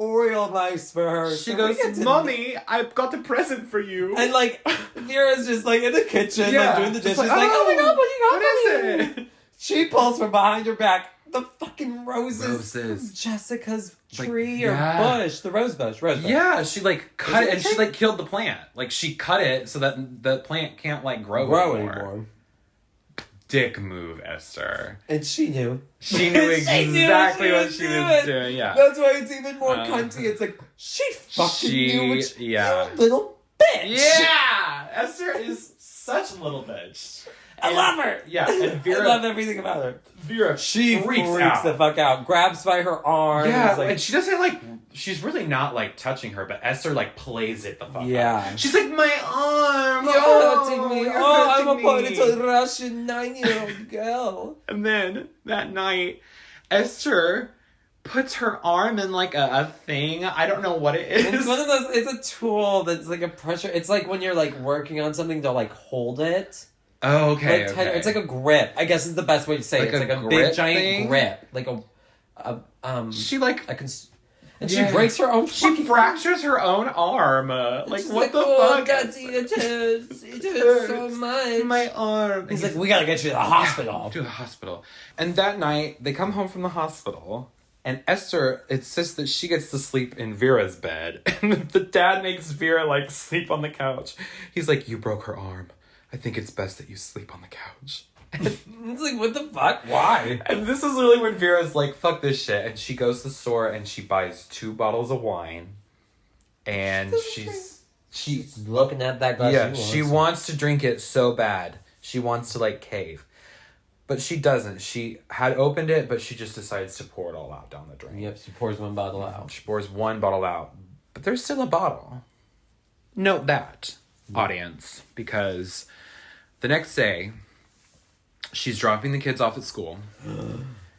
Real nice for her. She goes, Mommy, I've got a present for you. And like, Vera's just like in the kitchen, like doing the dishes, like, oh my God, what do you got? What is it? She pulls from behind her back the fucking roses. From Jessica's tree or bush. The rose bush. Yeah, she like cut it and she like killed the plant. Like she cut it so that the plant can't like grow anymore. Dick move, Esther. And she knew. She knew exactly what she was doing. Yeah. That's why it's even more cunty. It's like, she fucking knew what she... Yeah. You little bitch. Yeah! Esther is such a little bitch. I love her. Yeah, and Vera... I love everything about her. Vera freaks out. The fuck out. Grabs by her arm. Yeah, like, and she doesn't like... She's really not like touching her, but Esther like plays it the fuck out. She's like, my arm! You're hurting me. I'm a little Russian 9-year-old girl. And then, that night, Esther puts her arm in like a thing. I don't know what it is. It's one of those... It's a tool that's like a pressure... It's like when you're like working on something to like hold it. Oh, okay, like, okay. It's like a grip. I guess is the best way to say it. It's like a big giant grip. Like She like... And she breaks her own... She fractures her own arm. Like, what the fuck? Daddy, it hurts so much. My arm. He's like, we gotta get you to the hospital. To the hospital. And that night, they come home from the hospital, and Esther insists that she gets to sleep in Vera's bed. And the dad makes Vera, like, sleep on the couch. He's like, you broke her arm. I think it's best that you sleep on the couch. It's like, what the fuck? Why? And this is really when Vera's like, fuck this shit. And she goes to the store and she buys 2 bottles of wine. And she's looking at that glass. Yeah, she wants to drink it so bad. She wants to like cave. But she doesn't. She had opened it, but she just decides to pour it all out down the drain. Yep, she pours 1 bottle out. She pours 1 bottle out. But there's still a bottle. Note that, audience. Because the next day... she's dropping the kids off at school.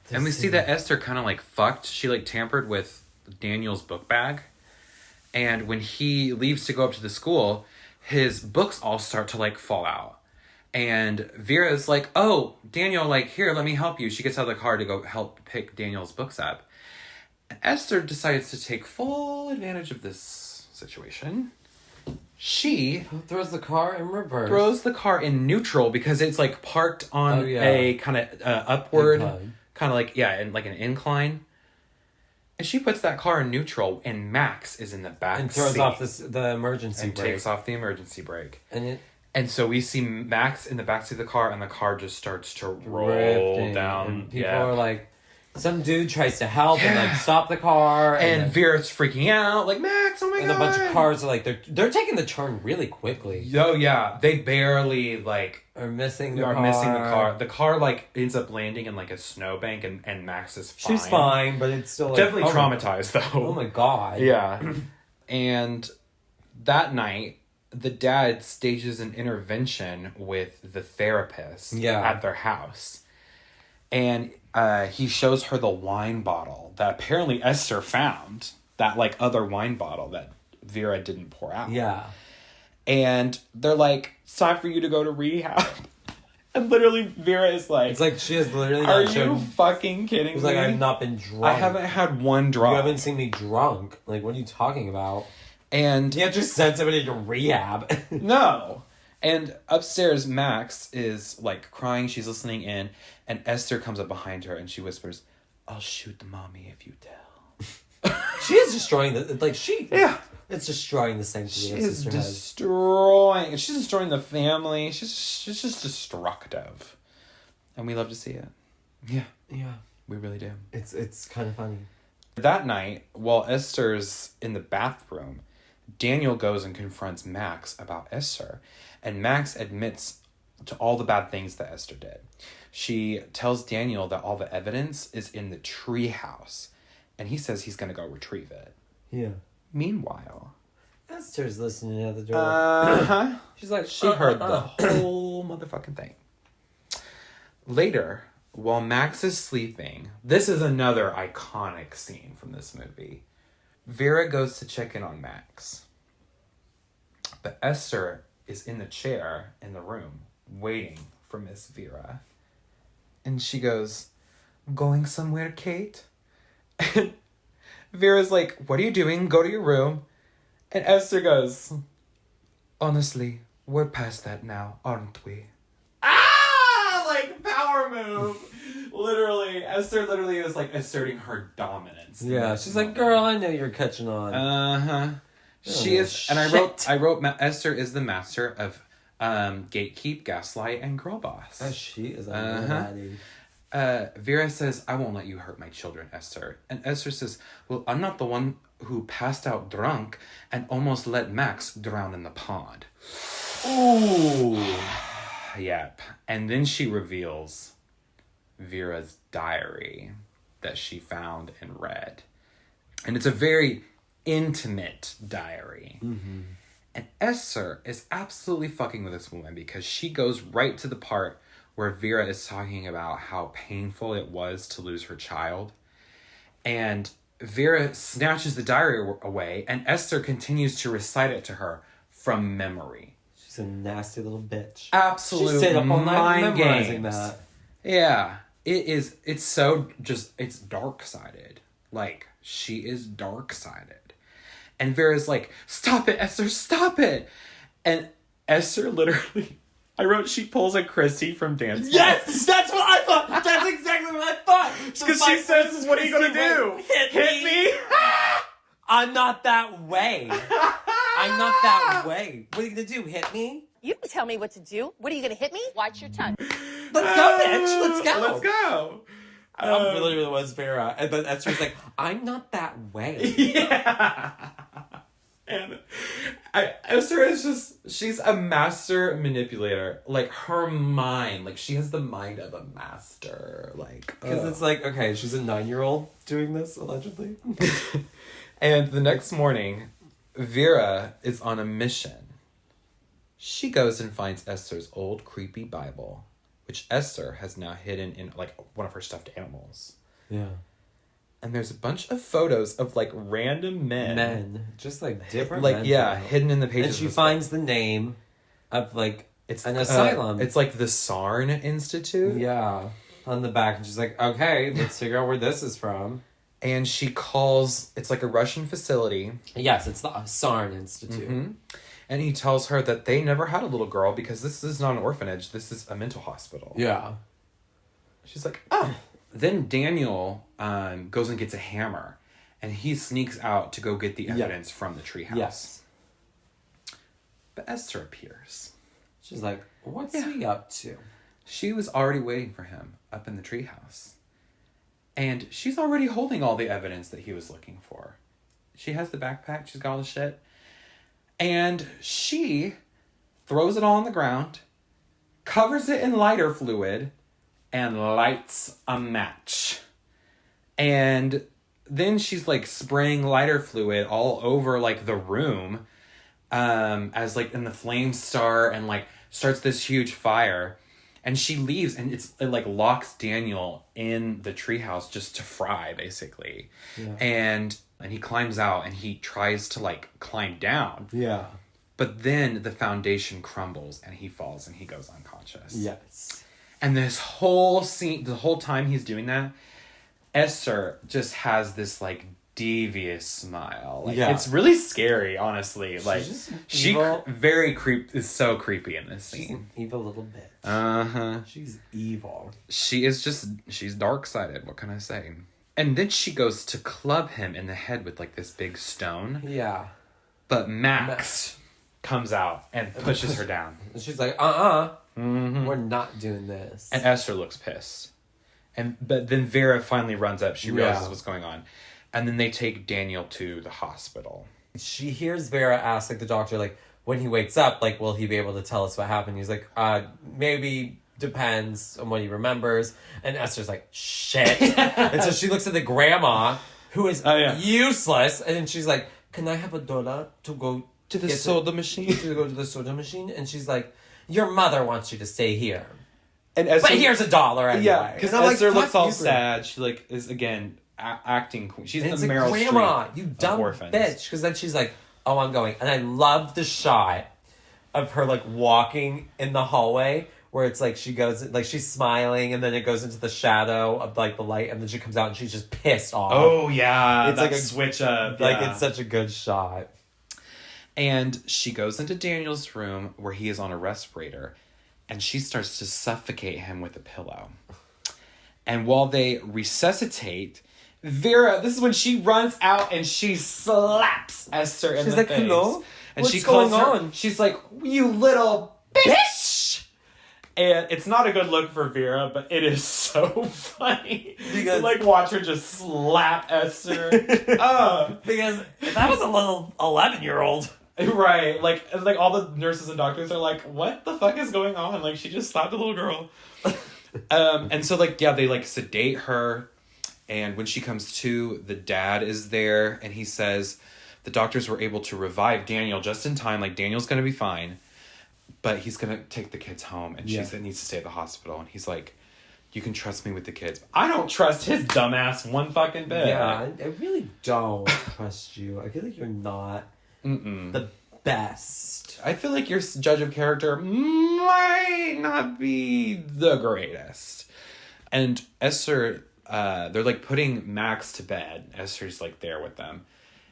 And we see that Esther kind of like fucked. She like tampered with Daniel's book bag. And when he leaves to go up to the school, his books all start to like fall out. And Vera's like, oh, Daniel, like, here, let me help you. She gets out of the car to go help pick Daniel's books up. And Esther decides to take full advantage of this situation. She throws the car in reverse. Throws the car in neutral because it's like parked on a kind of upward, kind of like, and like an incline. And she puts that car in neutral and Max is in the back and throws seat off the emergency and brake. takes off the emergency brake. And so we see Max in the backseat of the car and the car just starts to roll down. And people are like, some dude tries to help and like stop the car. And Vera's freaking out, like, Max, oh my God. And a bunch of cars are like, they're taking the turn really quickly. Oh yeah, they barely like are missing the car. The car like ends up landing in like a snowbank and Max is fine. She's fine, but it's still like, definitely traumatized though. Oh my God. Yeah. And that night, the dad stages an intervention with the therapist at their house. And he shows her the wine bottle that apparently Esther found. That, like, other wine bottle that Vera didn't pour out. Yeah. And they're like, it's time for you to go to rehab. And literally Vera is like... It's like she has literally Are you fucking kidding me? It's like, I've not been drunk. I haven't had one drunk. You haven't seen me drunk. Like, what are you talking about? And... You can't just send somebody to rehab. No. And upstairs, Max is, like, crying. She's listening in. And Esther comes up behind her and she whispers, I'll shoot the mommy if you tell. She is destroying the... Like, she... Yeah. It's destroying the sanctity she of is sisterhood. destroying... She's destroying the family. She's just destructive. And we love to see it. Yeah. Yeah. We really do. It's kind of funny. That night, while Esther's in the bathroom, Daniel goes and confronts Max about Esther. And Max admits to all the bad things that Esther did. She tells Daniel that all the evidence is in the tree house. And he says he's going to go retrieve it. Yeah. Meanwhile... Esther's listening at the door. Uh-huh. She's like... She heard the whole motherfucking thing. Later, while Max is sleeping... This is another iconic scene from this movie. Vera goes to check in on Max. But Esther is in the chair in the room, waiting for Miss Vera. And she goes, going somewhere, Kate? And Vera's like, what are you doing? Go to your room. And Esther goes, honestly, we're past that now, aren't we? Ah! Like, power move. Literally, Esther literally is like asserting her dominance. Yeah, she's like, girl, I know you're catching on. She is, and I wrote, Esther is the master of gatekeep, gaslight, and girl boss. She is a lady. Vera says, I won't let you hurt my children, Esther. And Esther says, well, I'm not the one who passed out drunk and almost let Max drown in the pond. Ooh. Yep. And then she reveals Vera's diary that she found and read. And it's a very intimate diary. Mm-hmm. And Esther is absolutely fucking with this woman because she goes right to the part where Vera is talking about how painful it was to lose her child. And Vera snatches the diary away, and Esther continues to recite it to her from memory. She's a nasty little bitch. Absolute she stayed up all night mind memorizing games. that. Yeah. It's so just, it's dark-sided. Like, she is dark-sided. And Vera's like, stop it, Esther, stop it. And Esther literally, I wrote, she pulls a Christy from Dance Moms. Yes, that's what I thought. That's exactly what I thought. Because she says, what are you going to do? Hit me? I'm not that way. I'm not that way. What are you going to do? Hit me? You can tell me what to do. What are you going to hit me? Watch your tongue. Let's go, bitch. Let's go. Let's go. I literally was Vera. And then Esther's like, I'm not that way. Yeah. And Esther is just, she's a master manipulator. Like, her mind, like, she has the mind of a master. Like, because it's like, okay, she's a 9-year-old doing this, allegedly. And the next morning, Vera is on a mission. She goes and finds Esther's old creepy Bible, which Esther has now hidden in, like, one of her stuffed animals. Yeah. And there's a bunch of photos of, like, random men. Just, like, different like, men. Yeah, hidden in the pages. And she finds the name of, like, it's an asylum. It's, like, the Sarn Institute. Yeah. On the back. And she's like, okay, let's figure out where this is from. And she calls, it's, like, a Russian facility. Yes, it's the Sarn Institute. Mm-hmm. And he tells her that they never had a little girl because this is not an orphanage. This is a mental hospital. Yeah. She's like, oh. Then Daniel goes and gets a hammer. And he sneaks out to go get the evidence from the treehouse. Yes. But Esther appears. She's like, what's he up to? She was already waiting for him up in the treehouse. And she's already holding all the evidence that he was looking for. She has the backpack. She's got all the shit. And she throws it all on the ground, covers it in lighter fluid, and lights a match. And then she's, like, spraying lighter fluid all over, like, the room, as, like, and the flames start and, like, starts this huge fire. And she leaves, and it like, locks Daniel in the treehouse just to fry, basically. Yeah. And he climbs out, and he tries to, like, climb down. Yeah. But then the foundation crumbles, and he falls, and he goes unconscious. Yes. And this whole scene, the whole time he's doing that, Esther just has this, like, devious smile. Like, it's really scary, honestly. Like, she is so creepy in this scene. She's an evil little bitch. Uh-huh. She's evil. She's dark-sided, what can I say? And then she goes to club him in the head with, like, this big stone. Yeah. But Max comes out and pushes her down. And she's like, we're not doing this. And Esther looks pissed. But then Vera finally runs up. She realizes what's going on. And then they take Daniel to the hospital. She hears Vera ask, like, the doctor, like, when he wakes up, like, will he be able to tell us what happened? He's like, maybe, depends on what he remembers. And Esther's like, shit. And so she looks at the grandma, who is useless. And then she's like, can I have $1 to go to the soda machine? To go to the soda machine? And she's like, your mother wants you to stay here. And Esther, but here's $1 anyway. Yeah, because Esther looks all sad. She, like, is, again, acting queen. She's the Meryl Streep. Grandma, you dumb bitch. Because then she's like, oh, I'm going. And I love the shot of her, like, walking in the hallway where it's like she goes, like, she's smiling and then it goes into the shadow of, like, the light and then she comes out and she's just pissed off. Oh, yeah. It's like a switch up. Like, it's such a good shot. And she goes into Daniel's room where he is on a respirator and she starts to suffocate him with a pillow. And while they resuscitate, Vera, this is when she runs out and she slaps Esther in the face. Hello? And What's she calls going her, on? she's like, you little bitch! And it's not a good look for Vera, but it is so funny. Because like, watch her just slap Esther. Because that was a little 11-year-old. Right. Like all the nurses and doctors are like, what the fuck is going on? Like, she just slapped a little girl. And so, like, yeah, they, like, sedate her. And when she comes to, the dad is there. And he says the doctors were able to revive Daniel just in time. Like, Daniel's going to be fine. But he's going to take the kids home. And she needs to stay at the hospital. And he's like, you can trust me with the kids. I don't trust his dumbass one fucking bit. Yeah, I really don't trust you. I feel like you're not the best. I feel like your judge of character might not be the greatest. And Esther, they're like putting Max to bed. Esther's like there with them.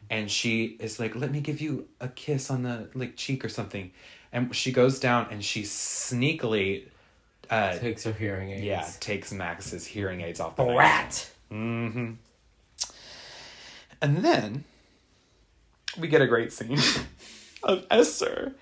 And she is like, let me give you a kiss on the like cheek or something. And she goes down and she sneakily takes her hearing aids. Yeah, takes Max's hearing aids off the rat. Mm-hmm. And then we get a great scene of Esther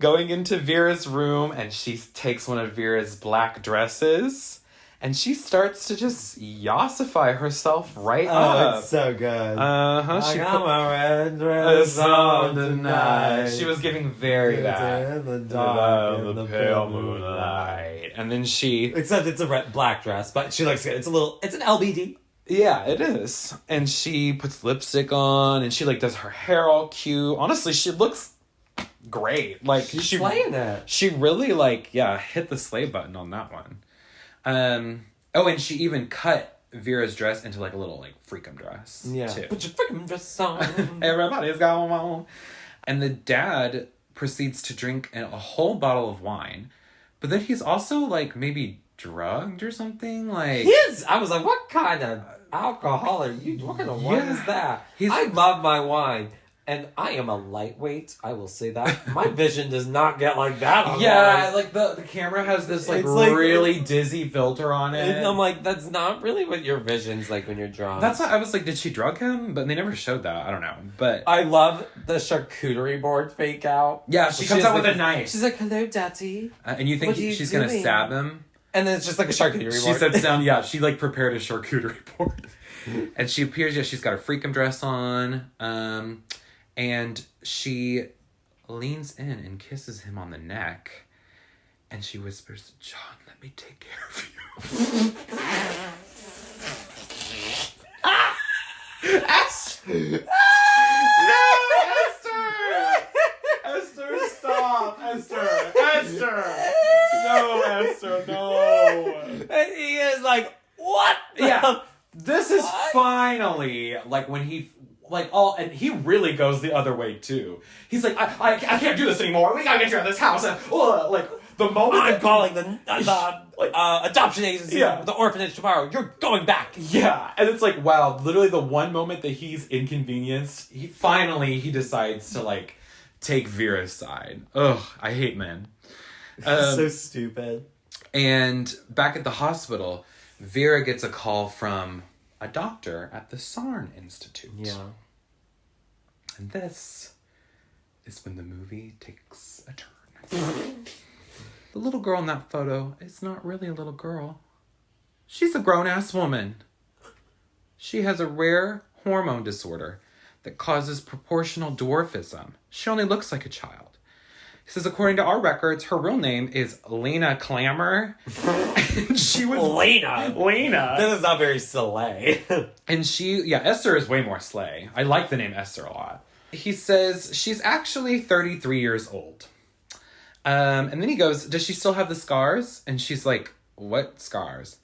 going into Vera's room, and she takes one of Vera's black dresses and she starts to just yossify herself right up. Oh, it's so good. She got my red dress on tonight. She was giving very that. In the dark, in the pale moonlight. And then she... Except it's a black dress, but she looks good. It's an LBD. Yeah, it is. And she puts lipstick on, and she, like, does her hair all cute. Honestly, she looks great. Like, she's slaying it. She really, like, hit the slay button on that one. And she even cut Vera's dress into, like, a little, like, freakum dress, too. Put your freakum dress on. Everybody's got one. And the dad proceeds to drink a whole bottle of wine. But then he's also, like, maybe drugged or something. Like, I was like, what kind of alcohol are you? What kind of wine is that? I love my wine. And I am a lightweight, I will say that. My vision does not get like that on wine. Like the camera has this like really dizzy filter on it. And I'm like, that's not really what your vision's like when you're drunk. That's why I was like, did she drug him? But they never showed that. I don't know. But I love the charcuterie board fake out. Yeah, she comes out with a knife. She's like, hello, daddy. And you think she's going to stab him? And then it's just like a charcuterie board. She sits down, she like prepared a charcuterie board. And she appears, she's got a freakum dress on. And she leans in and kisses him on the neck. And she whispers, John, let me take care of you. Esther! Esther, stop! Esther! No, Esther, no! And he is like, what? Yeah. This is finally, like, when he... and he really goes the other way, too. He's like, I can't do this anymore. We gotta get you out of this house. The moment... I'm calling the adoption agency, the orphanage tomorrow. You're going back. Yeah. And it's like, wow, literally the one moment that he's inconvenienced, he decides to, like, take Vera's side. Ugh, I hate men. So stupid. And back at the hospital, Vera gets a call from a doctor at the Sarn Institute. Yeah. And this is when the movie takes a turn. The little girl in that photo is not really a little girl. She's a grown-ass woman. She has a rare hormone disorder that causes proportional dwarfism. She only looks like a child. He says, according to our records, her real name is Lena Clammer. And she was... Lena. That is not very slay. And Esther is way more slay. I like the name Esther a lot. He says she's actually 33 years old. And then he goes, does she still have the scars? And she's like, what scars?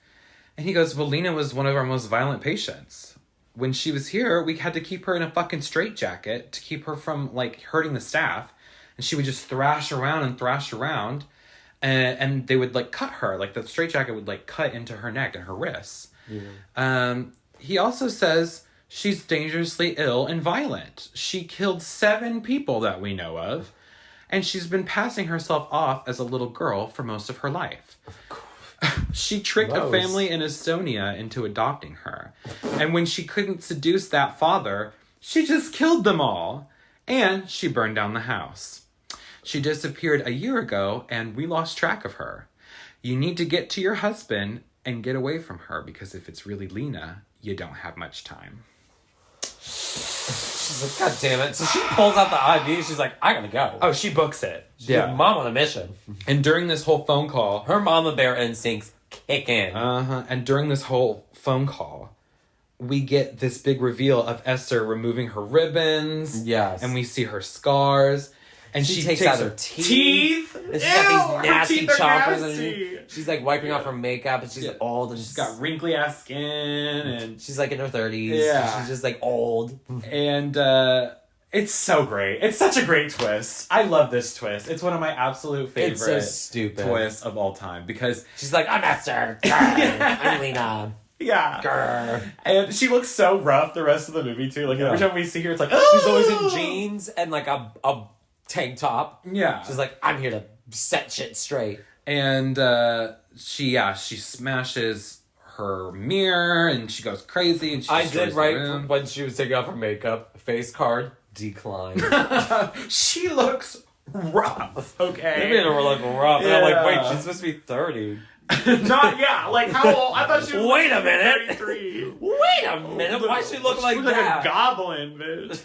And he goes, well, Lena was one of our most violent patients. When she was here, we had to keep her in a fucking straitjacket to keep her from, like, hurting the staff. And she would just thrash around. And they would, like, cut her. Like, the straitjacket would, like, cut into her neck and her wrists. Yeah. He also says she's dangerously ill and violent. She killed 7 people that we know of. And she's been passing herself off as a little girl for most of her life. She tricked a family in Estonia into adopting her. And when she couldn't seduce that father, she just killed them all. And she burned down the house. She disappeared a year ago, and we lost track of her. You need to get to your husband and get away from her, because if it's really Lena, you don't have much time. She's like, God damn it. So she pulls out the IV. She's like, I gotta go. Oh, she books it. She's like, mom on a mission. And during this whole phone call... Her mama bear instincts kick in. And during this whole phone call, we get this big reveal of Esther removing her ribbons. Yes. And we see her scars. And she takes out her teeth. And she's got these nasty choppers. And she's like wiping off her makeup. And she's old. And she's got wrinkly ass skin. And she's like in her 30s. Yeah. She's just like old. And it's so great. It's such a great twist. I love this twist. It's one of my absolute favorite It's so stupid. twists of all time. Because she's like, I'm Esther. I'm Lena. Yeah. Grr. And she looks so rough the rest of the movie, too. Like, every time we see her, it's like, oh! She's always in jeans and like a tank top. Yeah. She's like, I'm here to set shit straight. And she smashes her mirror and she goes crazy and she I destroys did the right room. when she was taking off her makeup. Face card, decline. She looks rough, okay? They made her look rough. And I'm like, wait, she's supposed to be 30. Like how old? I thought she was Wait a minute. 33. Wait a minute. Why does she look like that? Like a goblin, bitch.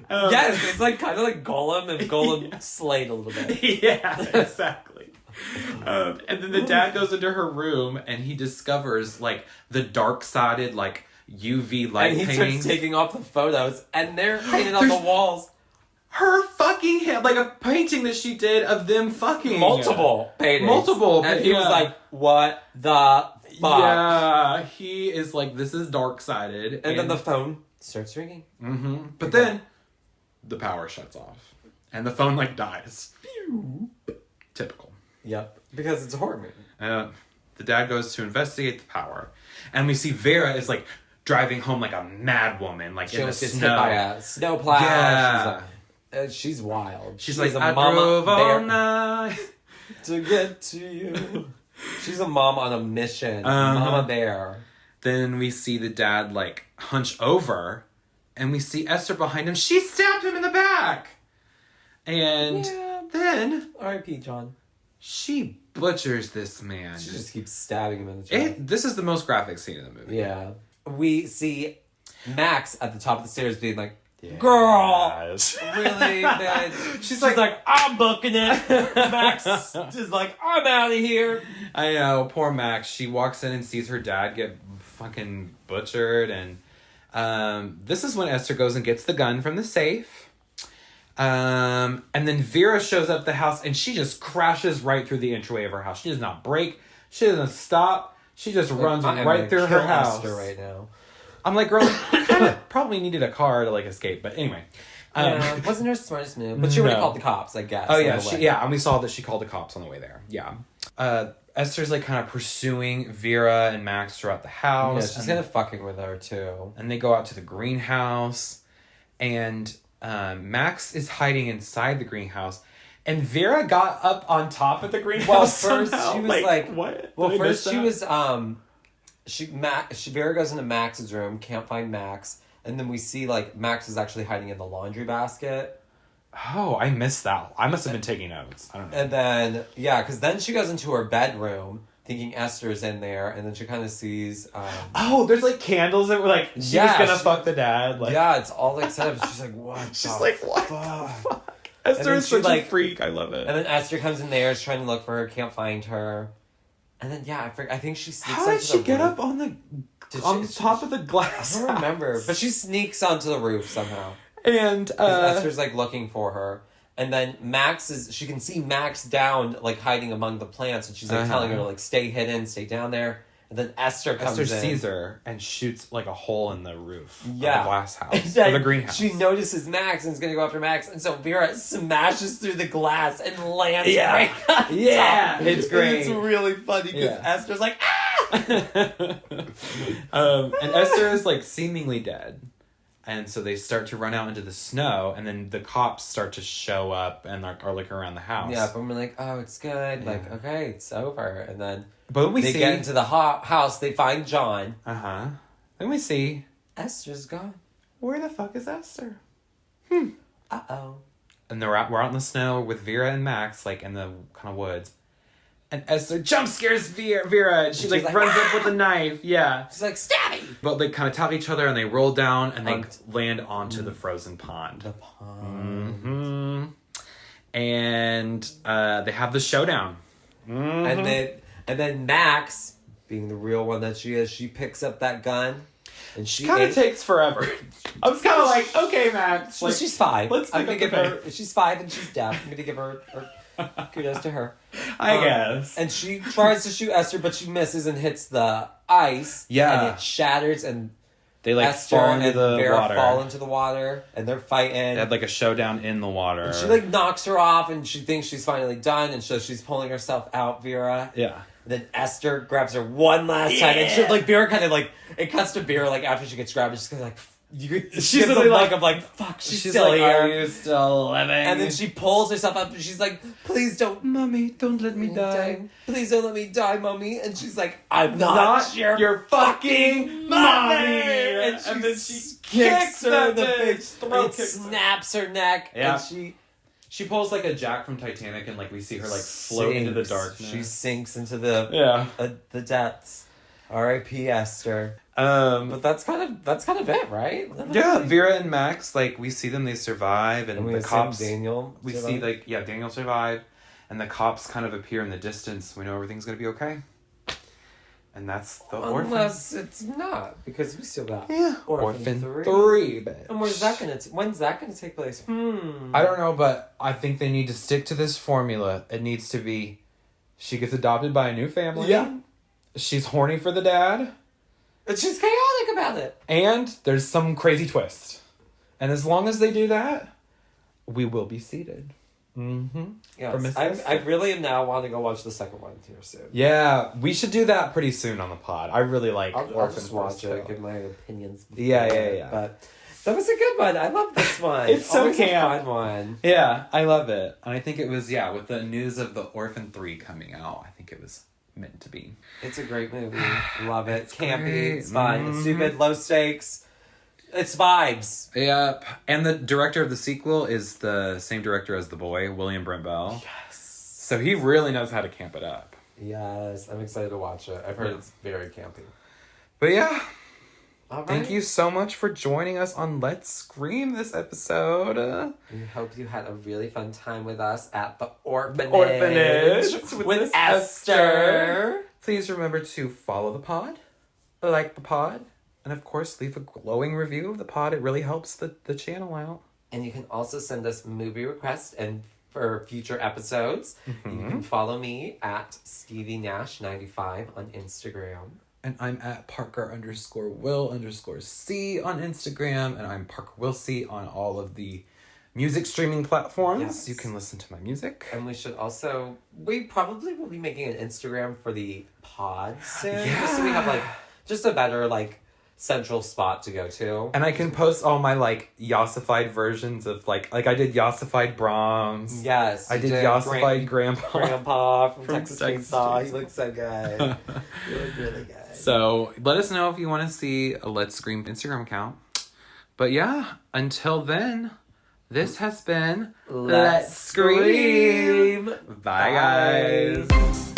Yes, it's like kind of like Golem, and Golem slayed a little bit. Yeah, exactly. And then the dad goes into her room and he discovers like the dark-sided like UV light and he paintings. starts taking off the photos, and they're painted on the walls. Her fucking head, like a painting that she did of them fucking. Multiple paintings. And he was like, what the fuck? Yeah, he is like, this is dark-sided. And then the phone starts ringing. Mm-hmm. But then the power shuts off. And the phone like dies. Typical. Yep. Because it's a horror movie. The dad goes to investigate the power. And we see Vera is like driving home like a mad woman. Like she in the gets snow. hit by a snowplow. Yeah. She's wild. She's like like, a I mama drove all bear night to get to you. She's a mom on a mission. Uh-huh. Mama bear. Then we see the dad like hunch over. And we see Esther behind him. She stabbed him in the back. And then... R.I.P. John. She butchers this man. She just keeps stabbing him in the chest. This is the most graphic scene in the movie. Yeah. We see Max at the top of the stairs being like, girl! Really, man? She's like, I'm booking it. Max is like, I'm out of here. I know, poor Max. She walks in and sees her dad get fucking butchered. And this is when Esther goes and gets the gun from the safe. And then Vera shows up at the house and she just crashes right through the entryway of her house. She does not brake. She doesn't stop. She just runs right through her house. Esther right now. I'm like, girl, you kind of probably needed a car to like escape. But anyway. Wasn't her smartest move. But she would have called the cops, I guess. Oh, yeah. And we saw that she called the cops on the way there. Yeah. Esther's like kind of pursuing Vera and Max throughout the house. Yeah, she's kind of fucking with her too. And they go out to the greenhouse. And Max is hiding inside the greenhouse. And Vera got up on top of the greenhouse. Well, first somehow. she was like what? Well, first she was Vera goes into Max's room, can't find Max, and then we see like Max is actually hiding in the laundry basket. Oh, I missed that. I must have been taking notes. I don't know. And then because then she goes into her bedroom thinking Esther's in there, and then she kind of sees there's like candles that were like she's gonna fuck the dad. Like, yeah, it's all like set up. She's like, what? She's like, what the fuck? Esther is such a freak. I love it. And then Esther comes in there, is trying to look for her, can't find her. And then I think she sneaks. How did she get up on the top of the glass? I don't remember, but she sneaks onto the roof somehow. And Esther's like looking for her, and then she can see Max down like hiding among the plants, and she's like telling her to like stay hidden, stay down there. And then Esther sees her and shoots like a hole in the roof of the Yeah. glass house or the greenhouse. She notices Max and is going to go after Max, and so Vera smashes through the glass and lands right on top. It's great. It's really funny because Esther's like, ah! And Esther is like seemingly dead. And so they start to run out into the snow, and then the cops start to show up and are looking around the house. Yeah, but we're like, oh, it's good. Like, okay, it's over. And then But we They see... get into the house, they find John. Uh-huh. Then we see... Esther's gone. Where the fuck is Esther? Uh-oh. And we're out in the snow with Vera and Max, like, in the kind of woods. And Esther jump scares Vera, and she like runs up with a knife. Yeah. She's like, stabby! But they kind of tell each other, and they roll down, and they land onto the frozen pond. The pond. Mm-hmm. And they have the showdown. Mm-hmm. And then Max, being the real one that she is, she picks up that gun. And she kind of takes forever. I was kind of like, okay, Max. Like, she's 5. I'm gonna give her. She's 5 and she's deaf. I'm gonna give her kudos to her. I guess. And she tries to shoot Esther, but she misses and hits the ice. Yeah. And it shatters, and they like Esther fall into and the Vera water. fall into the water, and they're fighting. They had like a showdown in the water. And she like knocks her off, and she thinks she's finally done, and so she's pulling herself out, Vera. Yeah. And then Esther grabs her one last time, and she, like, Vera kind of like, it cuts to Vera, like, after she gets grabbed, it's just kind of like, she's literally like, I'm like, fuck, she's still like, here. Are you still living? And then she pulls herself up, and she's like, please don't, Mommy, don't let me die. Please don't let me die, Mommy. And she's like, I'm not your fucking mommy. And then she kicks her in the face, and snaps her neck, Yeah. and she pulls like a Jack from Titanic, and like we see her like float into the darkness. She sinks into the depths. R.I.P. Esther. But that's kind of it, right? Yeah, Vera and Max, like we see them, they survive, and we the cops. Daniel. We see like Daniel survived, and the cops kind of appear in the distance. We know everything's gonna be okay. And that's the Orphan. Unless it's not, because we still got Orphan 3. 3, bitch. And when's that gonna take place? I don't know, but I think they need to stick to this formula. It needs to be, she gets adopted by a new family. Yeah. She's horny for the dad. And she's chaotic about it. And there's some crazy twist. And as long as they do that, we will be seated. Mm-hmm. Yes. I really am now wanting to go watch the second one here soon. Yeah, we should do that pretty soon on the pod. I really like I'll just watch it, give my opinions. Yeah. But that was a good one. I love this one. It's so always camp. a fun one. Yeah, I love it. And I think it was, with the news of the Orphan 3 coming out, I think it was meant to be. It's a great movie. Love it. It's campy. Great. It's fun. It's stupid. Low stakes. It's vibes. Yep. And the director of the sequel is the same director as The Boy, William Brent Bell. Yes. So he really knows how to camp it up. Yes. I'm excited to watch it. I've heard it's very campy. But yeah. All right. Thank you so much for joining us on Let's Scream this episode. We hope you had a really fun time with us at the Orphanage with Esther. Please remember to follow the pod, like the pod, and of course leave a glowing review of the pod. It really helps the channel out. And you can also send us movie requests and for future episodes. You can follow me at Stevie Nash 95 on Instagram. And I'm at Parker_Will_C on Instagram. And I'm Parker Will C on all of the music streaming platforms. Yes. You can listen to my music. And we probably will be making an Instagram for the pod soon. Just so we have just a better central spot to go to. And I can post all my yassified versions of I did yassified Brahms. Yes. I did yassified Grandpa from Texas Texas Chainsaw. He looks so good. You look really good. So let us know if you want to see a Let's Scream Instagram account. But yeah, until then, this has been Let's Scream. Bye guys.